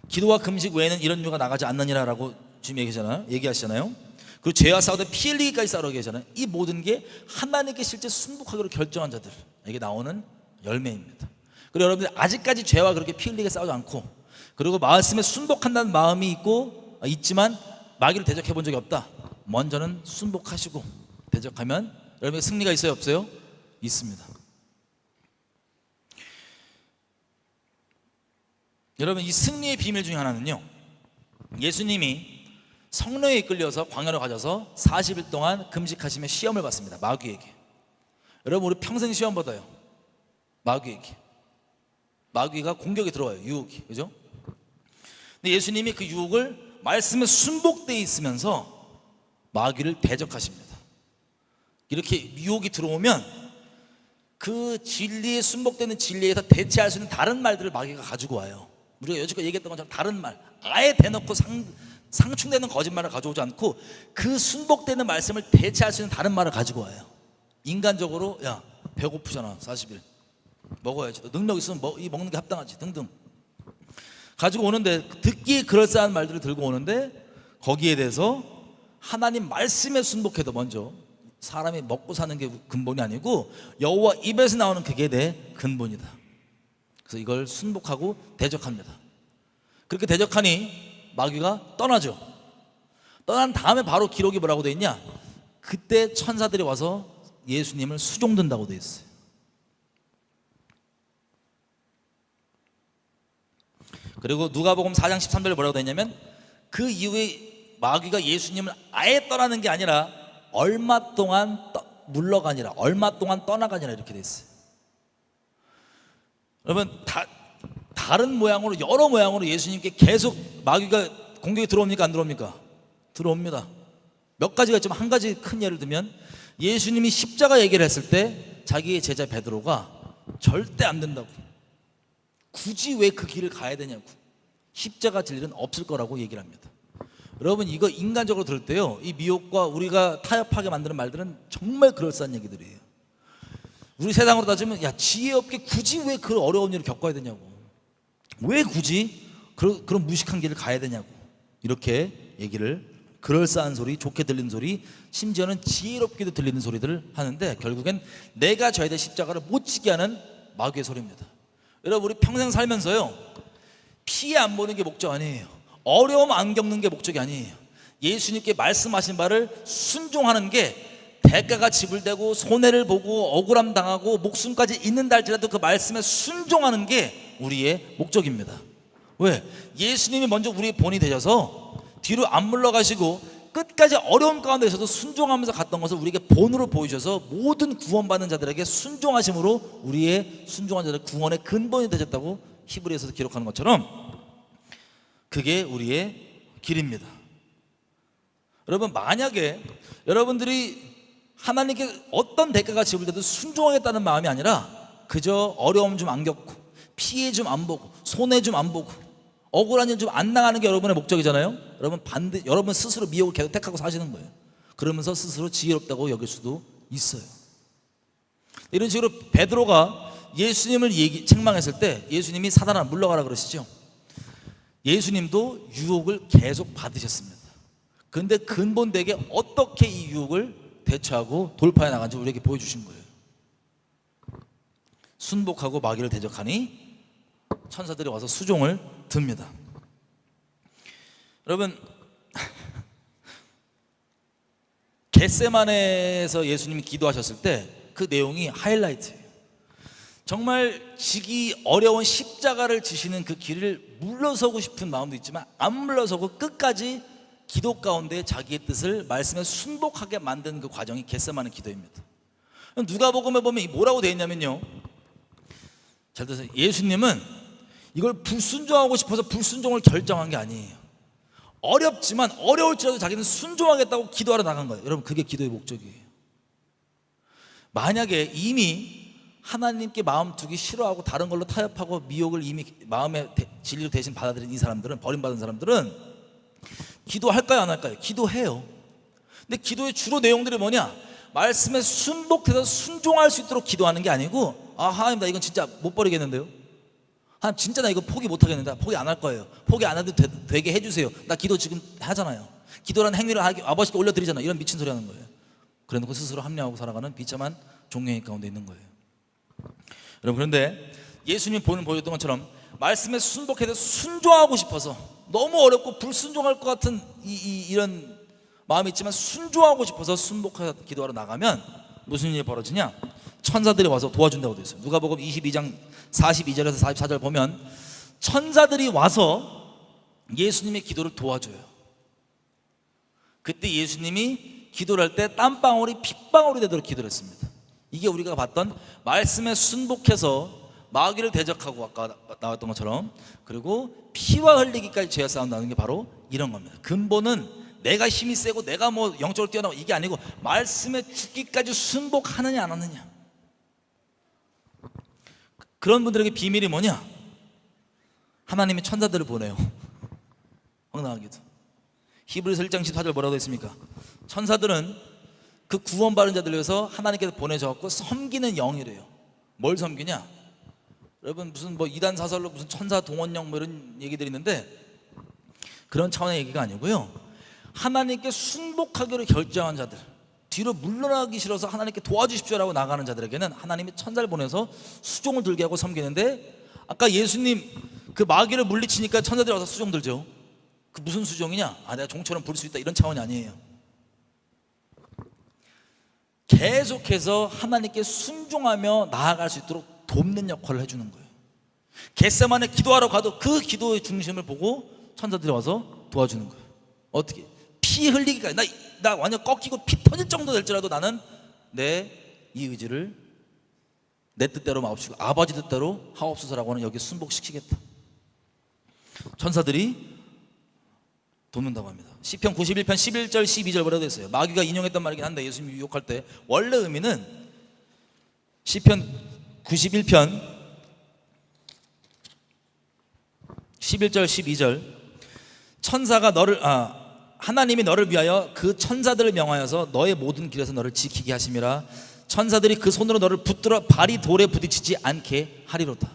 기도와 금식 외에는 이런 이유가 나가지 않느니라라고 지금 얘기하시잖아요. 그리고 죄와 싸우다 피 흘리기까지 싸우게 하잖아요. 이 모든 게 하나님께 실제 순복하기로 결정한 자들에게 나오는 열매입니다. 그리고 여러분들 아직까지 죄와 그렇게 피 흘리게 싸우지 않고, 그리고 말씀에 순복한다는 마음이 있지만 마귀를 대적해 본 적이 없다, 먼저는 순복하시고 대적하면 여러분의 승리가 있어요, 없어요? 있습니다. 여러분, 이 승리의 비밀 중에 하나는요, 예수님이 성령에 이끌려서 광야로 가셔서 40일 동안 금식하시며 시험을 받습니다. 마귀에게. 여러분, 우리 평생 시험 받아요. 마귀에게. 마귀가 공격이 들어와요, 유혹이, 그죠? 근데 예수님이 그 유혹을 말씀에 순복되어 있으면서 마귀를 대적하십니다. 이렇게 유혹이 들어오면 그 진리에 순복되는 진리에서 대체할 수 있는 다른 말들을 마귀가 가지고 와요. 우리가 여지껏 얘기했던 것처럼 다른 말, 아예 대놓고 상충되는 거짓말을 가져오지 않고 그 순복되는 말씀을 대체할 수 있는 다른 말을 가지고 와요. 인간적으로, 야 배고프잖아, 40일 먹어야지, 능력 있으면 먹는 게 합당하지 등등 가지고 오는데, 듣기 그럴싸한 말들을 들고 오는데, 거기에 대해서 하나님 말씀에 순복해도 먼저 사람이 먹고 사는 게 근본이 아니고 여호와 입에서 나오는 그게 내 근본이다. 그래서 이걸 순복하고 대적합니다. 그렇게 대적하니 마귀가 떠나죠. 떠난 다음에 바로 기록이 뭐라고 돼 있냐? 그때 천사들이 와서 예수님을 수종든다고 돼 있어요. 그리고 누가복음 4장 13절에 뭐라고 돼 있냐면, 그 이후에 마귀가 예수님을 아예 떠나는 게 아니라 얼마 동안 물러가니라, 얼마 동안 떠나가니라, 이렇게 돼 있어요. 여러분, 다른 모양으로, 여러 모양으로 예수님께 계속 마귀가 공격이 들어옵니까, 안 들어옵니까? 들어옵니다. 몇 가지가 있지만 한 가지 큰 예를 들면, 예수님이 십자가 얘기를 했을 때 자기의 제자 베드로가 절대 안 된다고, 굳이 왜 그 길을 가야 되냐고, 십자가 질 일은 없을 거라고 얘기를 합니다. 여러분, 이거 인간적으로 들을 때요, 이 미혹과 우리가 타협하게 만드는 말들은 정말 그럴싸한 얘기들이에요. 우리 세상으로 따지면, 야 지혜 없게 굳이 왜 그 어려운 일을 겪어야 되냐고, 왜 굳이 그런 무식한 길을 가야 되냐고, 이렇게 얘기를, 그럴싸한 소리, 좋게 들리는 소리, 심지어는 지혜롭게도 들리는 소리들을 하는데, 결국엔 내가 져야 될 십자가를 못 지게 하는 마귀의 소리입니다. 여러분, 우리 평생 살면서요, 피해 안 보는 게 목적 아니에요. 어려움 안 겪는 게 목적이 아니에요. 예수님께 말씀하신 바를 순종하는 게 대가가 지불되고 손해를 보고 억울함 당하고 목숨까지 잃는다 할지라도 그 말씀에 순종하는 게 우리의 목적입니다. 왜? 예수님이 먼저 우리의 본이 되셔서 뒤로 안 물러가시고 끝까지 어려운 가운데서도 순종하면서 갔던 것을 우리에게 본으로 보여주셔서 모든 구원받는 자들에게 순종하심으로 우리의 순종한 자들 구원의 근본이 되셨다고 히브리서에서 기록하는 것처럼 그게 우리의 길입니다. 여러분, 만약에 여러분들이 하나님께 어떤 대가가 지불돼도 순종하겠다는 마음이 아니라 그저 어려움 좀 안 겪고 피해 좀 안 보고 손해 좀 안 보고 억울한 일 좀 안 당하는 게 여러분의 목적이잖아요. 여러분 스스로 미혹을 계속 택하고 사시는 거예요. 그러면서 스스로 지혜롭다고 여길 수도 있어요. 이런 식으로 베드로가 예수님을 책망했을 때 예수님이 사단아 물러가라 그러시죠. 예수님도 유혹을 계속 받으셨습니다. 그런데 근본되게 어떻게 이 유혹을 대처하고 돌파해 나간지 우리에게 보여주신 거예요. 순복하고 마귀를 대적하니 천사들이 와서 수종을 듭니다. 여러분, 겟세마네에서 예수님이 기도하셨을 때 그 내용이 하이라이트예요. 정말 지기 어려운 십자가를 지시는 그 길을 물러서고 싶은 마음도 있지만 안 물러서고 끝까지 기도 가운데 자기의 뜻을 말씀에 순복하게 만든 그 과정이 겟세마네 기도입니다. 누가복음에 보면 뭐라고 되어 있냐면요, 잘 들으세요. 예수님은 이걸 불순종하고 싶어서 불순종을 결정한 게 아니에요. 어렵지만 어려울지라도 자기는 순종하겠다고 기도하러 나간 거예요. 여러분, 그게 기도의 목적이에요. 만약에 이미 하나님께 마음 두기 싫어하고 다른 걸로 타협하고 미혹을 이미 마음의 진리로 대신 받아들인 이 사람들은, 버림받은 사람들은 기도할까요 안 할까요? 기도해요. 근데 기도의 주로 내용들이 뭐냐? 말씀에 순복해서 순종할 수 있도록 기도하는 게 아니고, 아 하나님 나 이건 진짜 못 버리겠는데요, 하나님 진짜 나 이거 포기 못 하겠는데 포기 안 할 거예요, 포기 안 해도 되게 해주세요, 나 기도 지금 하잖아요, 기도라는 행위를 아버지께 올려드리잖아요, 이런 미친 소리 하는 거예요. 그래놓고 스스로 합리화하고 살아가는 비참한 종교인 가운데 있는 거예요. 여러분, 그런데 예수님 본을 보여줬던 것처럼 말씀에 순복해서 순종하고 싶어서 너무 어렵고 불순종할 것 같은 이런 마음이 있지만 순종하고 싶어서 순복해서 기도하러 나가면 무슨 일이 벌어지냐? 천사들이 와서 도와준다고 되어 있어요. 누가복음 22장 42절에서 44절 보면 천사들이 와서 예수님의 기도를 도와줘요. 그때 예수님이 기도를 할 때 땀방울이 핏방울이 되도록 기도를 했습니다. 이게 우리가 봤던 말씀에 순복해서 마귀를 대적하고 아까 나왔던 것처럼, 그리고 피와 흘리기까지 죄와 싸운다는 게 바로 이런 겁니다. 근본은 내가 힘이 세고 내가 뭐 영적으로 뛰어나고 이게 아니고 말씀에 죽기까지 순복하느냐 안 하느냐. 그런 분들에게 비밀이 뭐냐? 하나님이 천사들을 보내요. 황당하게도 히브리서 1장 14절 뭐라고 했습니까? 천사들은 그 구원받은 자들을 위해서 하나님께서 보내셔갖고 섬기는 영이래요. 뭘 섬기냐? 여러분, 무슨 뭐 이단 사설로 무슨 천사 동원령 뭐 이런 얘기들이 있는데 그런 차원의 얘기가 아니고요, 하나님께 순복하기로 결정한 자들, 뒤로 물러나기 싫어서 하나님께 도와주십시오라고 나가는 자들에게는 하나님이 천사를 보내서 수종을 들게 하고 섬기는데, 아까 예수님 그 마귀를 물리치니까 천사들이 와서 수종 들죠. 그 무슨 수종이냐? 아 내가 종처럼 부를 수 있다 이런 차원이 아니에요. 계속해서 하나님께 순종하며 나아갈 수 있도록 돕는 역할을 해주는 거예요. 겟세마네 기도하러 가도 그 기도의 중심을 보고 천사들이 와서 도와주는 거예요. 어떻게? 피 흘리기까지, 나 완전 꺾이고 피 터질 정도 될지라도 나는 내 이 의지를 내 뜻대로 마옵시고 아버지 뜻대로 하옵소서라고 하는 여기 순복시키겠다. 천사들이 돕는다고 합니다. 시편 91편 11절 12절 뭐라고 했어요? 마귀가 인용했던 말이긴 한데 예수님이 유혹할 때 원래 의미는 시편 91편 11절 12절 천사가 하나님이 너를 위하여 그 천사들을 명하여서 너의 모든 길에서 너를 지키게 하심이라. 천사들이 그 손으로 너를 붙들어 발이 돌에 부딪히지 않게 하리로다.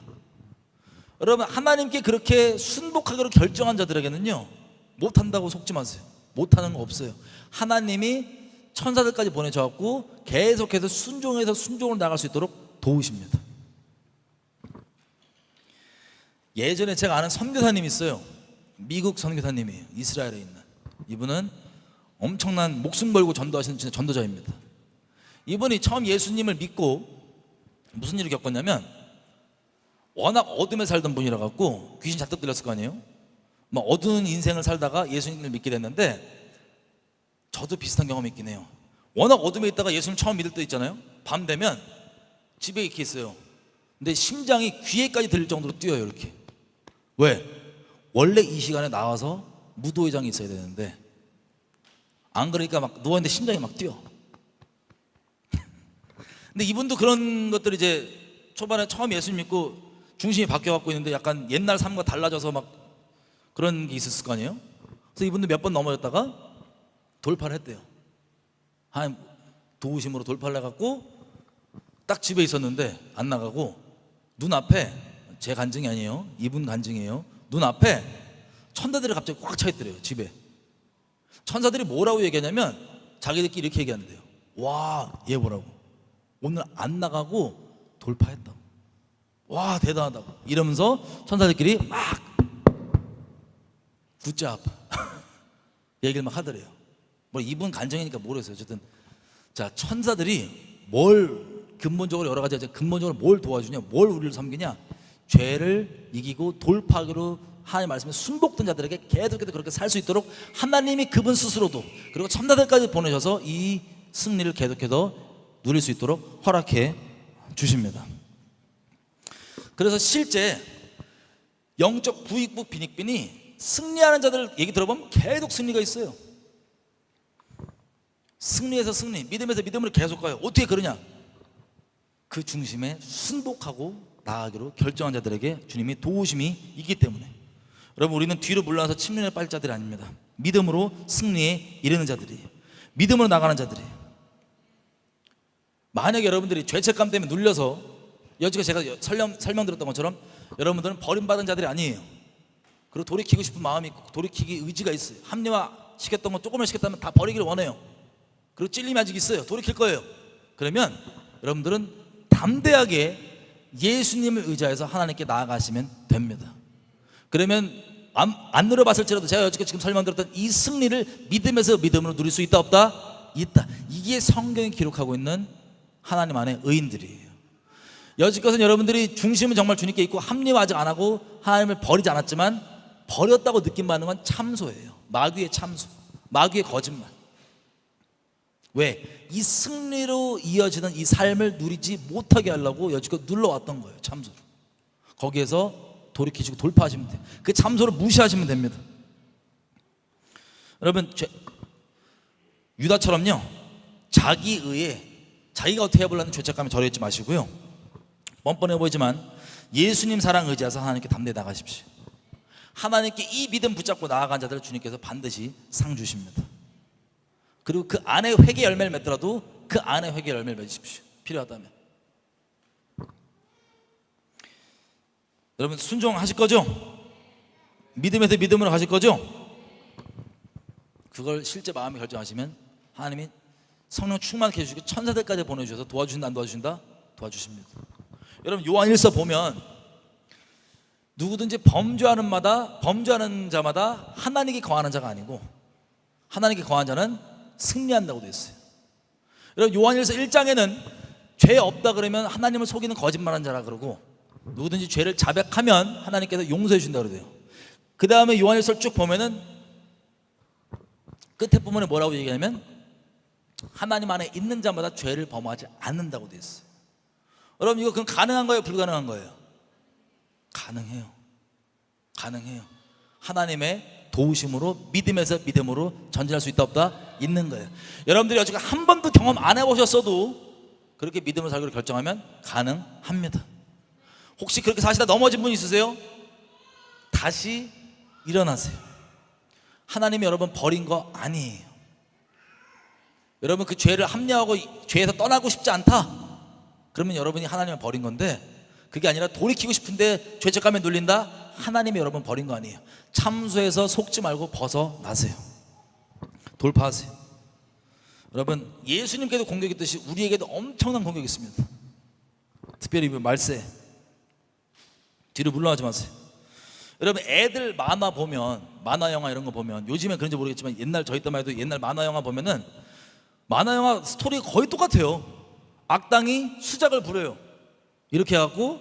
여러분, 하나님께 그렇게 순복하기로 결정한 자들에게는요 못한다고 속지 마세요. 못하는 거 없어요. 하나님이 천사들까지 보내셔갖고 계속해서 순종해서 순종을 나갈 수 있도록 도우십니다. 예전에 제가 아는 선교사님이 있어요. 미국 선교사님이에요. 이스라엘에 있는. 이분은 엄청난 목숨 걸고 전도하시는 진짜 전도자입니다. 이분이 처음 예수님을 믿고 무슨 일을 겪었냐면, 워낙 어둠에 살던 분이라 갖고 귀신 잔뜩 들렸을 거 아니에요. 막 어두운 인생을 살다가 예수님을 믿게 됐는데, 저도 비슷한 경험이 있긴 해요. 워낙 어둠에 있다가 예수님 처음 믿을 때 있잖아요. 밤 되면 집에 이렇게 있어요. 근데 심장이 귀에까지 들릴 정도로 뛰어요, 이렇게. 왜? 원래 이 시간에 나와서 무도회장이 있어야 되는데, 안 그러니까 막 누워있는데 심장이 막 뛰어. 근데 이분도 그런 것들이 이제 초반에 처음 예수님 믿고 중심이 바뀌어갖고 있는데, 약간 옛날 삶과 달라져서 막 그런 게 있었을 거 아니에요. 그래서 이분도 몇 번 넘어졌다가 돌파를 했대요. 하나님 도우심으로 돌파를 해갖고 딱 집에 있었는데 안 나가고, 눈앞에, 제 간증이 아니에요, 이분 간증이에요, 눈앞에 천사들이 갑자기 꽉 차 있더래요, 집에. 천사들이 뭐라고 얘기하냐면 자기들끼리 이렇게 얘기한대요. 와, 얘 뭐라고, 오늘 안 나가고 돌파했다고. 와, 대단하다고 이러면서 천사들끼리 막 굿잡 얘기를 막 하더래요. 뭐 이분 간증이니까 모르겠어요. 어쨌든 자, 천사들이 뭘 근본적으로, 여러 가지 근본적으로 뭘 도와주냐, 뭘 우리를 섬기냐, 죄를 이기고 돌파하기로 하나님 말씀에 순복된 자들에게 계속해서 그렇게 살 수 있도록 하나님이 그분 스스로도, 그리고 천사들까지 보내셔서 이 승리를 계속해서 누릴 수 있도록 허락해 주십니다. 그래서 실제 영적 부익부 빈익빈이 승리하는 자들 얘기 들어보면 계속 승리가 있어요. 승리에서 승리, 믿음에서 믿음으로 계속 가요. 어떻게 그러냐? 그 중심에 순복하고 나아가기로 결정한 자들에게 주님이 도우심이 있기 때문에. 여러분, 우리는 뒤로 물러나서 침륜에 빠질 자들이 아닙니다. 믿음으로 승리에 이르는 자들이에요. 믿음으로 나가는 자들이에요. 만약에 여러분들이 죄책감 때문에 눌려서, 여지껏 제가 설명드렸던 것처럼 여러분들은 버림받은 자들이 아니에요. 그리고 돌이키고 싶은 마음이 있고 돌이키기 의지가 있어요. 합리화 시켰던 거 조금만 시켰다면 다 버리기를 원해요. 그리고 찔림이 아직 있어요. 돌이킬 거예요. 그러면 여러분들은 담대하게 예수님을 의지해서 하나님께 나아가시면 됩니다. 그러면 안 누려봤을지라도 제가 여지껏 지금 설명드렸던 이 승리를 믿음에서 믿음으로 누릴 수 있다 없다? 있다. 이게 성경이 기록하고 있는 하나님 안의 의인들이에요. 여지껏은 여러분들이 중심은 정말 주님께 있고 합리화 아직 안 하고 하나님을 버리지 않았지만, 버렸다고 느낌받는 건 참소예요. 마귀의 참소, 마귀의 거짓말. 왜? 이 승리로 이어지는 이 삶을 누리지 못하게 하려고 여지껏 눌러왔던 거예요, 참소로. 거기에서 돌이키시고 돌파하시면 돼요. 그 참소를 무시하시면 됩니다. 여러분, 유다처럼요, 자기 의에 자기가 어떻게 해보려는 죄책감에 절여 있지 마시고요, 뻔뻔해 보이지만 예수님 사랑 의지해서 하나님께 담대히 나가십시오. 하나님께 이 믿음 붙잡고 나아간 자들을 주님께서 반드시 상 주십니다. 그리고 그 안에 회개 열매를 맺더라도 그 안에 회개 열매를 맺으십시오, 필요하다면. 여러분, 순종하실 거죠? 믿음에서 믿음으로 가실 거죠? 그걸 실제 마음에 결정하시면 하나님이 성령 충만케 해주시고 천사들까지 보내주셔서 도와주신다, 안 도와주신다? 도와주십니다. 여러분, 요한 1서 보면 누구든지 범죄하는 자마다 하나님께 거하는 자가 아니고 하나님께 거하는 자는 승리한다고 되어 있어요. 여러분, 요한 1서 1장에는 죄 없다 그러면 하나님을 속이는 거짓말하는 자라 그러고, 누구든지 죄를 자백하면 하나님께서 용서해 준다 그러대요. 그 다음에 요한 1서를 쭉 보면은 끝에 부분에 뭐라고 얘기하냐면 하나님 안에 있는 자마다 죄를 범하지 않는다고 되어 있어요. 여러분, 이거 그럼 가능한 거예요, 불가능한 거예요? 가능해요. 가능해요. 하나님의 도우심으로, 믿음에서 믿음으로 전진할 수 있다 없다? 있는 거예요. 여러분들이 아직 한 번도 경험 안 해보셨어도 그렇게 믿음을 살기로 결정하면 가능합니다. 혹시 그렇게 사시다 넘어진 분 있으세요? 다시 일어나세요. 하나님이 여러분 버린 거 아니에요. 여러분, 그 죄를 합리화하고 죄에서 떠나고 싶지 않다 그러면 여러분이 하나님을 버린 건데, 그게 아니라 돌이키고 싶은데 죄책감에 눌린다? 하나님이 여러분 버린 거 아니에요. 참소해서 속지 말고 벗어나세요. 돌파하세요. 여러분, 예수님께도 공격이 있듯이 우리에게도 엄청난 공격이 있습니다. 특별히 말세, 뒤로 물러나지 마세요. 여러분, 애들 만화 보면, 만화 영화 이런 거 보면, 요즘에 그런지 모르겠지만 옛날 저희 때만 해도 옛날 만화 영화 보면은 만화 영화 스토리가 거의 똑같아요. 악당이 수작을 부려요. 이렇게 해갖고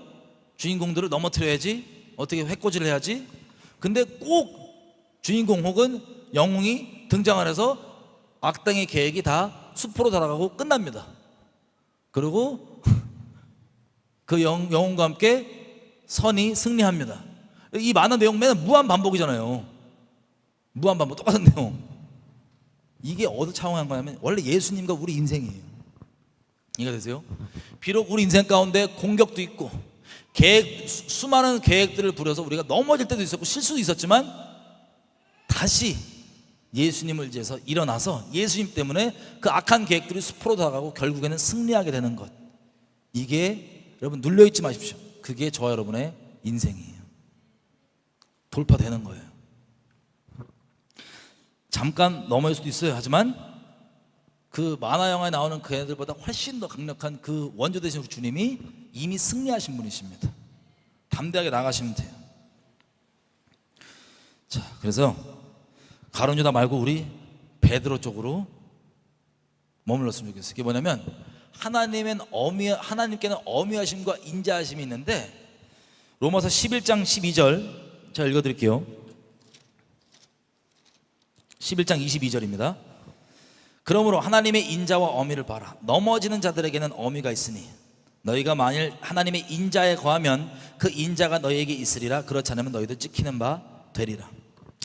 주인공들을 넘어뜨려야지, 어떻게 해코지를 해야지. 근데 꼭 주인공 혹은 영웅이 등장을 해서 악당의 계획이 다 수포로 돌아가고 끝납니다. 그리고 그 영웅과 함께 선이 승리합니다. 이 만화 내용 맨날 무한 반복이잖아요. 무한 반복, 똑같은 내용. 이게 어디 차원한 거냐면 원래 예수님과 우리 인생이에요. 이해가 되세요? 비록 우리 인생 가운데 공격도 있고 수많은 계획들을 부려서 우리가 넘어질 때도 있었고 실수도 있었지만 다시 예수님을 의지해서 일어나서 예수님 때문에 그 악한 계획들이 수포로 다가가고 결국에는 승리하게 되는 것. 이게 여러분 눌려있지 마십시오. 그게 저와 여러분의 인생이에요. 돌파되는 거예요. 잠깐 넘어질 수도 있어요. 하지만 그 만화 영화에 나오는 그 애들보다 훨씬 더 강력한 그 원조 되신 우리 주님이 이미 승리하신 분이십니다. 담대하게 나가시면 돼요. 자, 그래서 가룟 유다 말고 우리 베드로 쪽으로 머물렀으면 좋겠어요. 그게 뭐냐면 하나님께는 어미하심과 인자하심이 있는데 로마서 11장 12절 제가 읽어드릴게요. 11장 22절입니다. 그러므로 하나님의 인자와 어미를 봐라. 넘어지는 자들에게는 어미가 있으니 너희가 만일 하나님의 인자에 거하면 그 인자가 너희에게 있으리라. 그렇지 않으면 너희도 찍히는 바 되리라.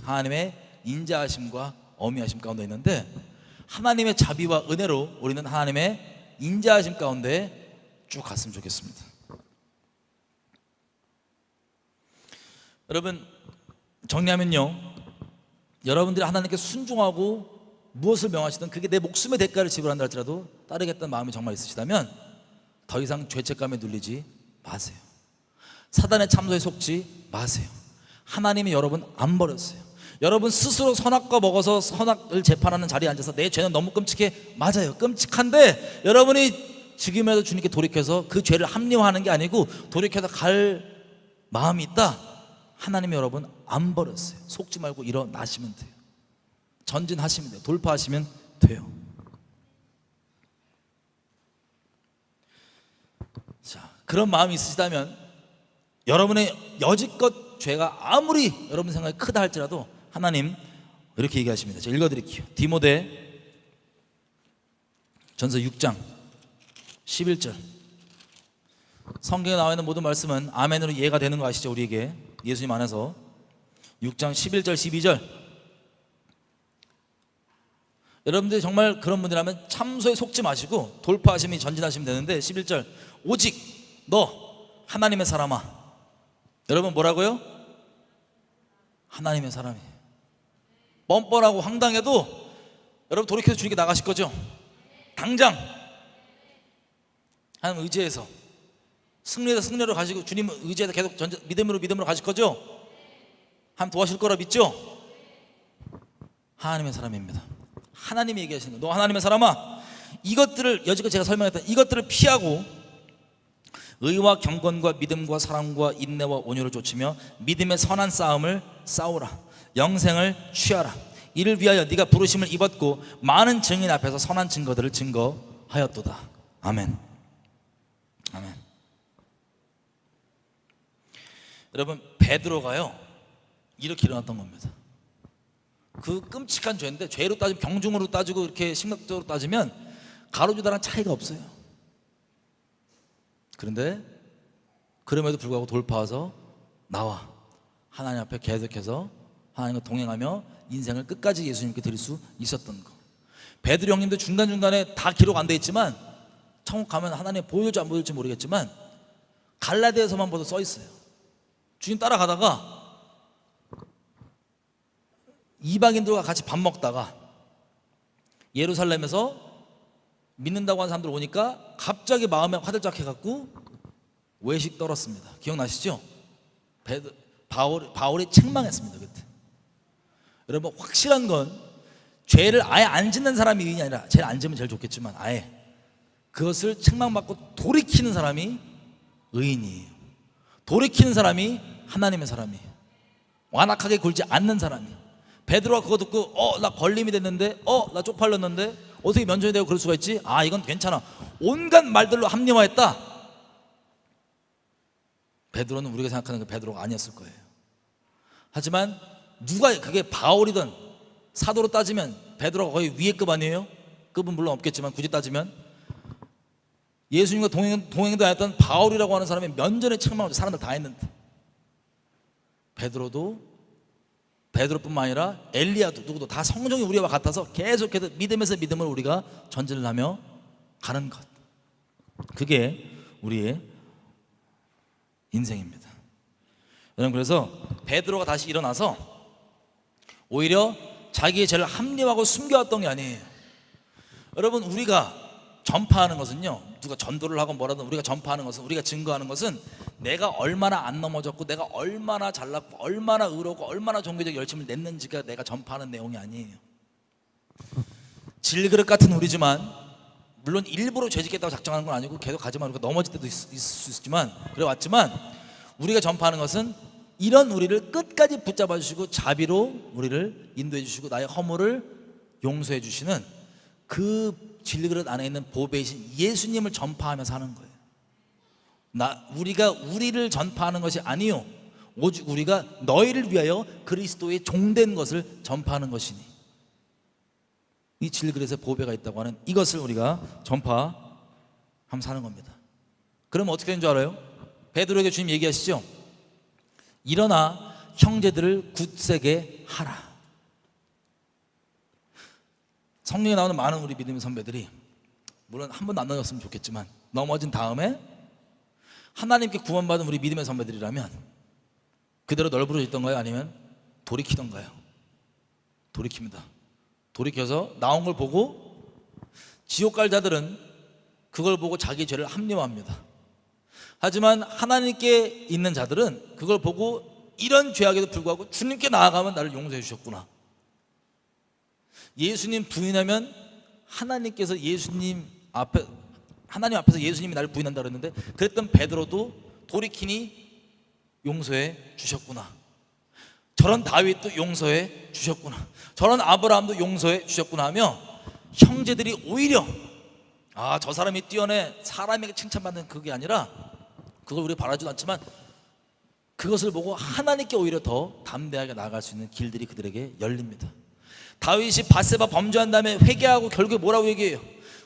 하나님의 인자하심과 어미하심 가운데 있는데 하나님의 자비와 은혜로 우리는 하나님의 인자하심 가운데 쭉 갔으면 좋겠습니다. 여러분 정리하면요, 여러분들이 하나님께 순종하고 무엇을 명하시든 그게 내 목숨의 대가를 지불한다 할지라도 따르겠다는 마음이 정말 있으시다면 더 이상 죄책감에 눌리지 마세요. 사단의 참소에 속지 마세요. 하나님이 여러분 안 버렸어요. 여러분 스스로 선악과 먹어서 선악을 재판하는 자리에 앉아서 내 죄는 너무 끔찍해. 맞아요, 끔찍한데 여러분이 지금이라도 주님께 돌이켜서 그 죄를 합리화하는 게 아니고 돌이켜서 갈 마음이 있다. 하나님이 여러분 안 버렸어요. 속지 말고 일어나시면 돼요. 전진하시면 돼요. 돌파하시면 돼요. 자, 그런 마음이 있으시다면 여러분의 여지껏 죄가 아무리 여러분 생각이 크다 할지라도 하나님 이렇게 얘기하십니다. 제가 읽어드릴게요. 디모데 전서 6장 11절. 성경에 나와 있는 모든 말씀은 아멘으로 이해가 되는 거 아시죠? 우리에게 예수님 안에서. 6장 11절 12절. 여러분들이 정말 그런 분이라면 참소에 속지 마시고 돌파하시면 전진하시면 되는데 11절 오직 너 하나님의 사람아. 여러분 뭐라고요? 하나님의 사람이에요. 뻔뻔하고 황당해도 여러분 돌이켜서 주님께 나가실 거죠? 당장 하나님 의지해서 승리에서 승리로 가시고 주님 의지해서 계속 믿음으로 가실 거죠? 하나님 도와실 거라 믿죠? 하나님의 사람입니다. 하나님이 얘기하시는 거예요. 너 하나님의 사람아, 이것들을 여지껏 제가 설명했던 이것들을 피하고 의와 경건과 믿음과 사랑과 인내와 온유를 좇으며 믿음의 선한 싸움을 싸우라. 영생을 취하라. 이를 위하여 네가 부르심을 입었고 많은 증인 앞에서 선한 증거들을 증거하였도다. 아멘. 아멘. 여러분 베드로가요 이렇게 일어났던 겁니다. 그 끔찍한 죄인데 죄로 따지면 경중으로 따지고 이렇게 심각적으로 따지면 가룟 유다랑 차이가 없어요. 그런데 그럼에도 불구하고 돌파해서 나와 하나님 앞에 계속해서 하나님과 동행하며 인생을 끝까지 예수님께 드릴 수 있었던 거. 베드로 형님도 중간중간에 다 기록 안 돼 있지만 천국 가면 하나님 보여줄지 안 보여줄지 모르겠지만 갈라디아서만 봐도 써 있어요. 주님 따라가다가 이방인들과 같이 밥 먹다가 예루살렘에서 믿는다고 하는 사람들 오니까 갑자기 마음에 화들짝 해갖고 외식 떨었습니다. 기억나시죠? 바울이 책망했습니다. 그때. 여러분 확실한 건 죄를 아예 안 짓는 사람이 의인이 아니라 죄를 안 지으면 제일 좋겠지만 아예 그것을 책망받고 돌이키는 사람이 의인이에요. 돌이키는 사람이 하나님의 사람이에요. 완악하게 굴지 않는 사람이에요. 베드로가 그거 듣고 나 걸림이 됐는데 나 쪽팔렸는데 어떻게 면전이 되고 그럴 수가 있지? 아, 이건 괜찮아. 온갖 말들로 합리화했다. 베드로는 우리가 생각하는 그 베드로가 아니었을 거예요. 하지만 누가 그게 바울이든 사도로 따지면 베드로가 거의 위의 급 아니에요? 급은 물론 없겠지만 굳이 따지면 예수님과 동행도 안 했던 바울이라고 하는 사람이 면전에 책망을 사람들 다 했는데 베드로뿐만 아니라 엘리야도 누구도 다 성정이 우리와 같아서 계속해서 믿음에서 믿음을 우리가 전진을 하며 가는 것, 그게 우리의 인생입니다. 여러분, 그래서 베드로가 다시 일어나서 오히려 자기의 죄를 합리화하고 숨겨왔던 게 아니에요. 여러분, 우리가 전파하는 것은요, 누가 전도를 하건 뭐라든 우리가 전파하는 것은, 우리가 증거하는 것은 내가 얼마나 안 넘어졌고 내가 얼마나 잘났고 얼마나 의롭고 얼마나 종교적 열심을 냈는지가 내가 전파하는 내용이 아니에요. 질그릇 같은 우리지만, 물론 일부러 죄짓겠다고 작정하는 건 아니고 계속 가지만 우리가 넘어질 때도 있을 수 있지만, 그래 왔지만 우리가 전파하는 것은 이런 우리를 끝까지 붙잡아 주시고 자비로 우리를 인도해 주시고 나의 허물을 용서해 주시는 그 질그릇 안에 있는 보배이신 예수님을 전파하며 사는 거예요. 우리가 우리를 전파하는 것이 아니요, 오직 우리가 너희를 위하여 그리스도의 종된 것을 전파하는 것이니, 이 질그릇에 보배가 있다고 하는 이것을 우리가 전파하며 사는 겁니다. 그러면 어떻게 되는 줄 알아요? 베드로에게 주님 얘기하시죠. 일어나 형제들을 굳세게 하라. 성경에 나오는 많은 우리 믿음의 선배들이, 물론 한 번도 안 넘어졌으면 좋겠지만, 넘어진 다음에 하나님께 구원받은 우리 믿음의 선배들이라면 그대로 널브러졌던가요? 아니면 돌이키던가요? 돌이킵니다. 돌이켜서 나온 걸 보고, 지옥 갈 자들은 그걸 보고 자기 죄를 합리화합니다. 하지만 하나님께 있는 자들은 그걸 보고 이런 죄악에도 불구하고 주님께 나아가면 나를 용서해 주셨구나. 예수님 부인하면 하나님께서 하나님 앞에서 예수님이 나를 부인한다 그랬는데, 그랬던 베드로도 돌이키니 용서해 주셨구나. 저런 다윗도 용서해 주셨구나. 저런 아브라함도 용서해 주셨구나 하며 형제들이 오히려, 아, 저 사람이 뛰어내, 사람에게 칭찬받는 그게 아니라, 그걸 우리가 바라지도 않지만 그것을 보고 하나님께 오히려 더 담대하게 나아갈 수 있는 길들이 그들에게 열립니다. 다윗이 밧세바 범죄한 다음에 회개하고 결국에 뭐라고 얘기해요?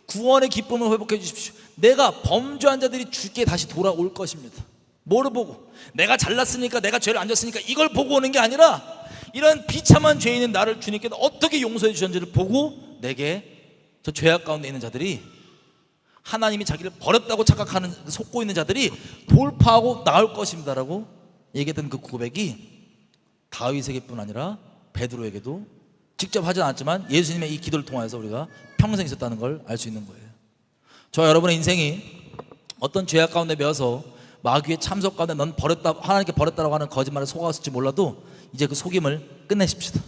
구원의 기쁨을 회복해 주십시오. 내가 범죄한 자들이 주께 다시 돌아올 것입니다. 뭐를 보고? 내가 잘났으니까, 내가 죄를 안 졌으니까 이걸 보고 오는 게 아니라, 이런 비참한 죄인인 나를 주님께서 어떻게 용서해 주셨는지를 보고 내게, 저 죄악 가운데 있는 자들이, 하나님이 자기를 버렸다고 착각하는, 속고 있는 자들이 돌파하고 나올 것입니다라고 얘기했던 그 고백이 다윗에게뿐 아니라 베드로에게도 직접 하진 않았지만 예수님의 이 기도를 통해서 우리가 평생 있었다는 걸 알 수 있는 거예요. 저와 여러분의 인생이 어떤 죄악 가운데 매어서 마귀의 참석 가운데 넌 버렸다, 하나님께 버렸다라고 하는 거짓말에 속았을지 몰라도 이제 그 속임을 끝내십시다.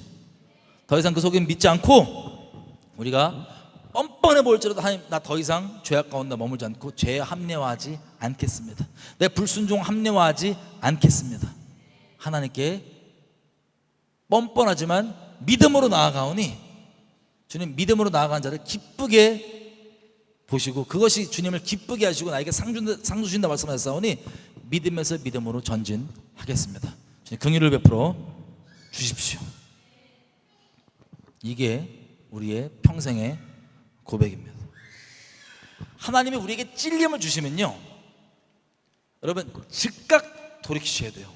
더 이상 그 속임 믿지 않고 우리가 뻔뻔해 보일지라도, 하나님, 나 더 이상 죄악 가운데 머물지 않고 죄에 합리화하지 않겠습니다. 내 불순종 합리화하지 않겠습니다. 하나님께 뻔뻔하지만 믿음으로 나아가오니, 주님, 믿음으로 나아간 자를 기쁘게 보시고 그것이 주님을 기쁘게 하시고 나에게 상 주신다 말씀하셨사오니 믿음에서 믿음으로 전진하겠습니다. 주님, 긍휼을 베풀어 주십시오. 이게 우리의 평생의 고백입니다. 하나님이 우리에게 찔림을 주시면요, 여러분, 즉각 돌이키셔야 돼요.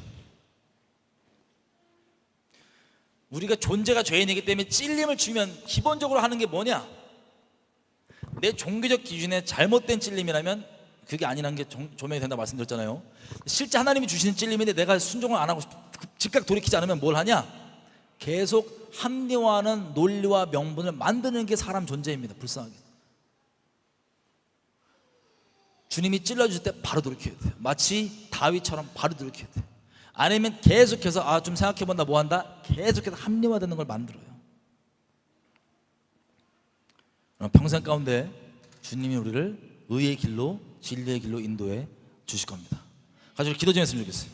우리가 존재가 죄인이기 때문에 찔림을 주면 기본적으로 하는 게 뭐냐? 내 종교적 기준에 잘못된 찔림이라면 그게 아니라는 게 조명이 된다고 말씀드렸잖아요. 실제 하나님이 주시는 찔림인데 내가 순종을 안 하고 즉각 돌이키지 않으면 뭘 하냐? 계속 합리화하는 논리와 명분을 만드는 게 사람 존재입니다. 불쌍하게. 주님이 찔러주실 때 바로 돌이켜야 돼요. 마치 다윗처럼 바로 돌이켜야 돼요. 아니면 계속해서 좀 생각해본다, 뭐한다, 계속해서 합리화되는 걸 만들어요. 평생 가운데 주님이 우리를 의의 길로, 진리의 길로 인도해 주실 겁니다. 가지고 기도 좀 했으면 좋겠어요.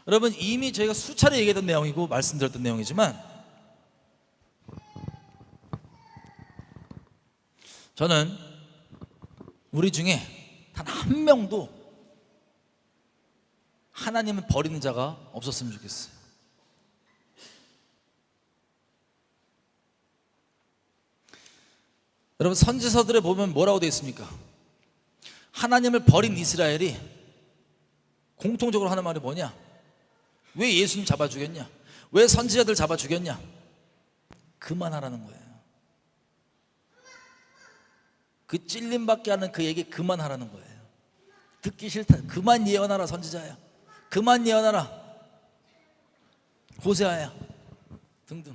여러분, 이미 저희가 수차례 얘기했던 내용이고 말씀드렸던 내용이지만, 저는 우리 중에 단 한 명도 하나님을 버리는 자가 없었으면 좋겠어요. 여러분, 선지서들에 보면 뭐라고 되어 있습니까? 하나님을 버린 이스라엘이 공통적으로 하는 말이 뭐냐? 왜 예수님 잡아 죽였냐? 왜 선지자들 잡아 죽였냐? 그만하라는 거예요. 그 찔림받게 하는 그 얘기 그만하라는 거예요. 듣기 싫다. 그만 예언하라. 선지자야, 그만 예언하라. 호세아야 등등.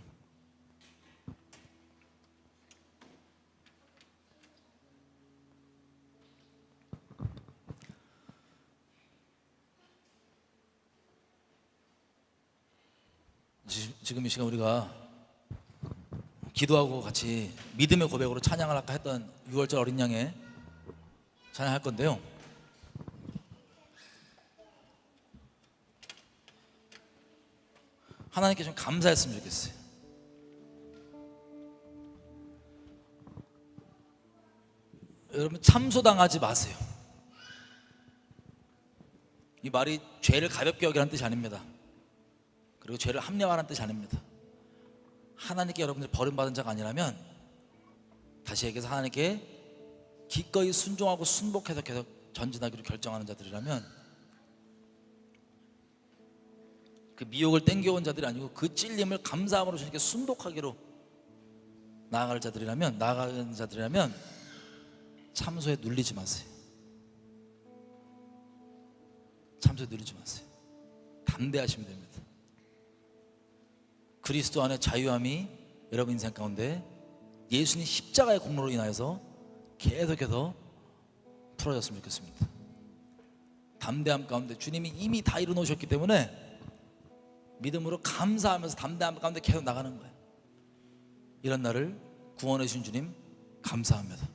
지금 이 시간 우리가 기도하고 같이 믿음의 고백으로 찬양을 아까 했던 6월절 어린 양의 찬양할 건데요, 하나님께 좀 감사했으면 좋겠어요. 여러분, 참소당하지 마세요. 이 말이 죄를 가볍게 여기라는 뜻이 아닙니다. 그리고 죄를 합리화하는 뜻이 아닙니다. 하나님께 여러분들이 버림받은 자가 아니라면, 다시 얘기해서 하나님께 기꺼이 순종하고 순복해서 계속 전진하기로 결정하는 자들이라면, 그 미혹을 땡겨온 자들이 아니고 그 찔림을 감사함으로 주님께 순복하기로 나아가는 자들이라면 참소에 눌리지 마세요. 참소에 눌리지 마세요. 담대하시면 됩니다. 그리스도 안에 자유함이 여러분 인생 가운데 예수님 십자가의 공로로 인하여서 계속해서 풀어졌으면 좋겠습니다. 담대함 가운데 주님이 이미 다 이루어놓으셨기 때문에 믿음으로 감사하면서 담대함 가운데 계속 나가는 거예요. 이런 나를 구원해 주신 주님 감사합니다.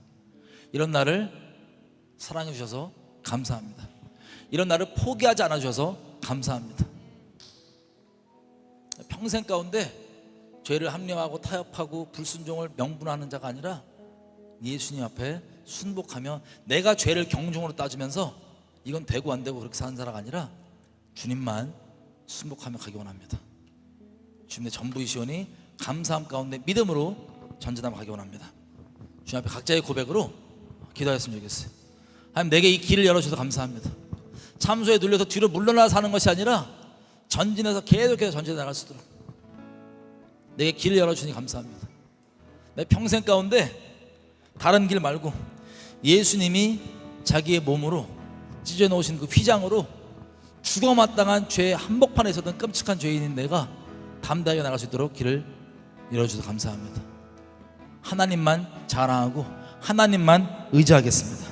이런 나를 사랑해 주셔서 감사합니다. 이런 나를 포기하지 않아 주셔서 감사합니다. 평생 가운데 죄를 합리화하고 타협하고 불순종을 명분하는 자가 아니라 예수님 앞에 순복하며 내가 죄를 경중으로 따지면서 이건 되고 안 되고 그렇게 사는 자가 아니라 주님만 순복하며 가기 원합니다. 주님의 전부이시오니 감사함 가운데 믿음으로 전진하며 가기 원합니다. 주님 앞에 각자의 고백으로 기도하였으면 좋겠어요. 하나님, 내게 이 길을 열어주셔서 감사합니다. 참소에 눌려서 뒤로 물러나 사는 것이 아니라 전진해서 계속해서 전진해 나갈 수 있도록 내게 길을 열어주니 감사합니다. 내 평생 가운데 다른 길 말고 예수님이 자기의 몸으로 찢어놓으신 그 휘장으로 죽어마땅한 죄의 한복판에 있었던 끔찍한 죄인인 내가 담대하게 나갈 수 있도록 길을 열어주셔서 감사합니다. 하나님만 자랑하고 하나님만 의지하겠습니다.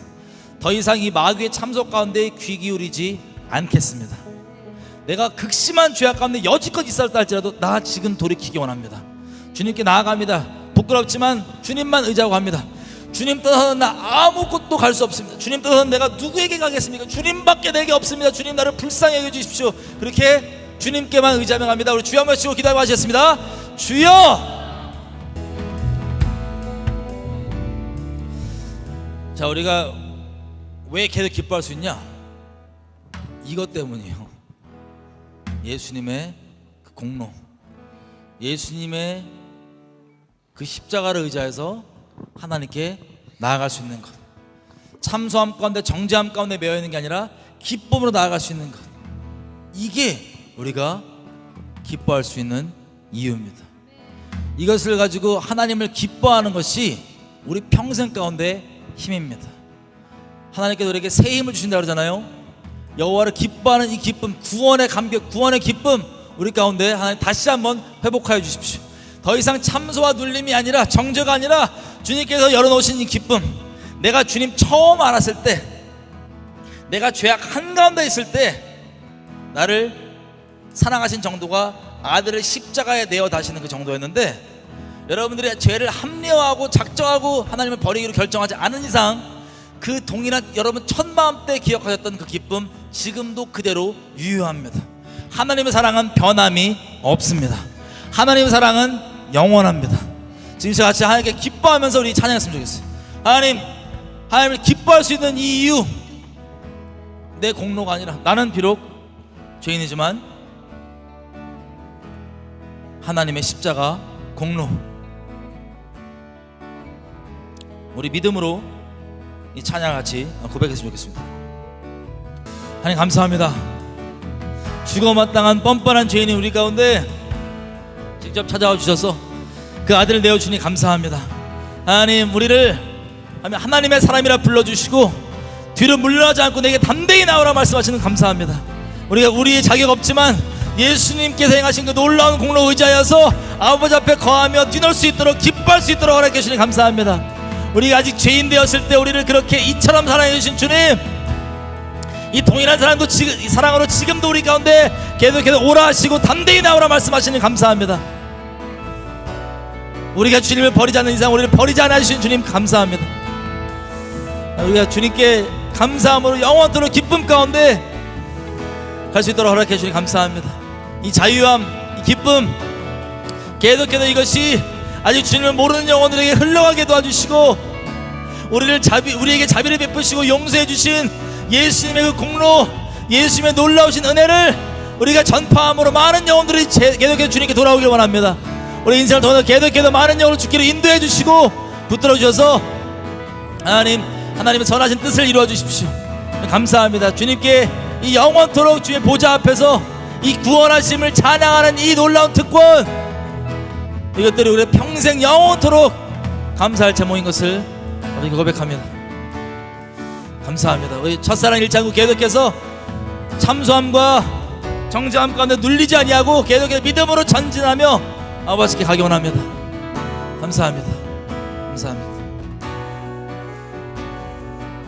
더 이상 이 마귀의 참소 가운데 귀 기울이지 않겠습니다. 내가 극심한 죄악 가운데 여지껏 있었다 할지라도 나 지금 돌이키기 원합니다. 주님께 나아갑니다. 부끄럽지만 주님만 의지하고 합니다. 주님 떠나서는 나 아무것도 갈 수 없습니다. 주님 떠나서는 내가 누구에게 가겠습니까? 주님밖에 내게 없습니다. 주님 나를 불쌍히 여겨주십시오. 그렇게 주님께만 의지하며 갑니다. 우리 주여 한번 치고 기도하고 하시겠습니다. 주여! 자, 우리가 왜 계속 기뻐할 수 있냐? 이것 때문이에요. 예수님의 그 공로, 예수님의 그 십자가를 의지해서 하나님께 나아갈 수 있는 것, 참소함 가운데 정죄함 가운데 매여 있는 게 아니라 기쁨으로 나아갈 수 있는 것, 이게 우리가 기뻐할 수 있는 이유입니다. 이것을 가지고 하나님을 기뻐하는 것이 우리 평생 가운데 힘입니다. 하나님께서 우리에게 새 힘을 주신다 그러잖아요. 여호와를 기뻐하는 이 기쁨, 구원의 감격, 구원의 기쁨 우리 가운데 하나님 다시 한번 회복하여 주십시오. 더 이상 참소와 눌림이 아니라, 정죄가 아니라 주님께서 열어놓으신 이 기쁨, 내가 주님 처음 알았을 때, 내가 죄악 한가운데 있을 때 나를 사랑하신 정도가 아들을 십자가에 내어 다시는 그 정도였는데, 여러분들이 죄를 합리화하고 작정하고 하나님을 버리기로 결정하지 않은 이상 그 동일한 여러분 첫 마음 때 기억하셨던 그 기쁨 지금도 그대로 유효합니다. 하나님의 사랑은 변함이 없습니다. 하나님의 사랑은 영원합니다. 지금 같이 하나님께 기뻐하면서 우리 찬양했으면 좋겠어요. 하나님을 기뻐할 수 있는 이 이유, 내 공로가 아니라 나는 비록 죄인이지만 하나님의 십자가 공로, 우리 믿음으로 이 찬양 같이 고백했으면 좋겠습니다. 하나님 감사합니다. 죽어마땅한 뻔뻔한 죄인이 우리 가운데 직접 찾아와 주셔서 그 아들을 내어주니 감사합니다. 하나님, 우리를 하나님의 사람이라 불러주시고 뒤로 물러나지 않고 내게 담대히 나오라 말씀하시는 감사합니다. 우리가 우리의 자격 없지만 예수님께서 행하신 그 놀라운 공로 의지하여서 아버지 앞에 거하며 뛰놀 수 있도록 기뻐할 수 있도록 허락해 주시니 감사합니다. 우리가 아직 죄인 되었을 때 우리를 그렇게 이처럼 사랑해 주신 주님, 이 동일한 사랑으로 지금도 우리 가운데 계속해서 오라 하시고 담대히 나오라 말씀하시니 감사합니다. 우리가 주님을 버리지 않는 이상 우리를 버리지 않아 주신 주님 감사합니다. 우리가 주님께 감사함으로 영원토록 기쁨 가운데 갈 수 있도록 허락해 주시니 감사합니다. 이 자유함, 이 기쁨 계속해서 이것이 아직 주님을 모르는 영혼들에게 흘러가게 도와주시고 우리에게 자비를 베푸시고 용서해 주신 예수님의 그 공로, 예수님의 놀라우신 은혜를 우리가 전파함으로 많은 영혼들이 계속해서 주님께 돌아오길 원합니다. 우리 인생을 통해서 계속해서 많은 영혼을 주기를 인도해 주시고 붙들어 주셔서 하나님의 선하신 뜻을 이루어 주십시오. 감사합니다. 주님께 이 영원토록 주의 보좌 앞에서 이 구원하심을 찬양하는 이 놀라운 특권, 이것들이 우리 평생 영원토록 감사할 제목인 것을 고백합니다. 감사합니다. 우리 첫사랑 1장구 계속해서 참소함과 정죄함 가운데 눌리지 아니하고 계속해서 믿음으로 전진하며 아버지께 가기 원합니다. 감사합니다. 감사합니다.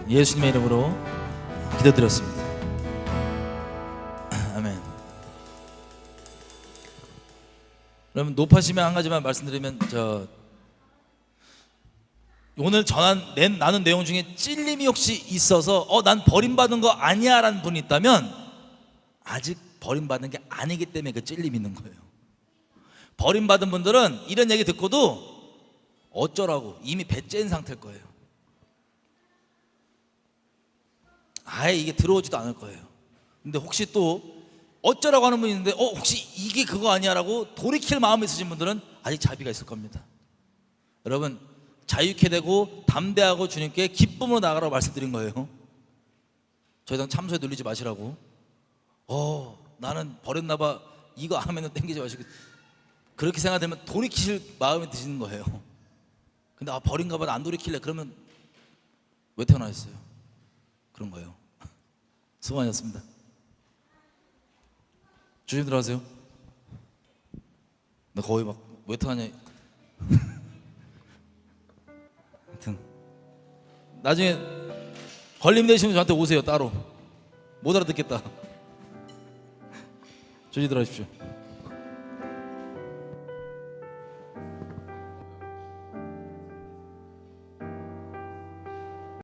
예수님의 이름으로 기도드렸습니다. 아멘. 여러분, 높아지면 한 가지만 말씀드리면, 오늘 나눈 내용 중에 찔림이 혹시 있어서 난 버림받은 거 아니야 라는 분이 있다면 아직 버림받은 게 아니기 때문에 그 찔림이 있는 거예요. 버림받은 분들은 이런 얘기 듣고도 어쩌라고 이미 배째인 상태일 거예요. 아예 이게 들어오지도 않을 거예요. 근데 혹시 또 어쩌라고 하는 분이 있는데 혹시 이게 그거 아니야 라고 돌이킬 마음이 있으신 분들은 아직 자비가 있을 겁니다. 여러분, 자유케 되고 담대하고 주님께 기쁨으로 나가라고 말씀드린 거예요. 더 이상 참소에 눌리지 마시라고. 나는 버렸나 봐, 이거 하면은 땡기지 마시고, 그렇게 생각되면 돌이키실 마음이 드시는 거예요. 근데 버린가 봐, 안 돌이킬래. 그러면 왜 태어나셨어요? 그런 거예요. 수고 많으셨습니다. 조심 들어가세요. 나 거의 막 왜 태어나냐. 하여튼 나중에 걸림 되시면 저한테 오세요. 따로 못 알아듣겠다. 조심 들어가십시오.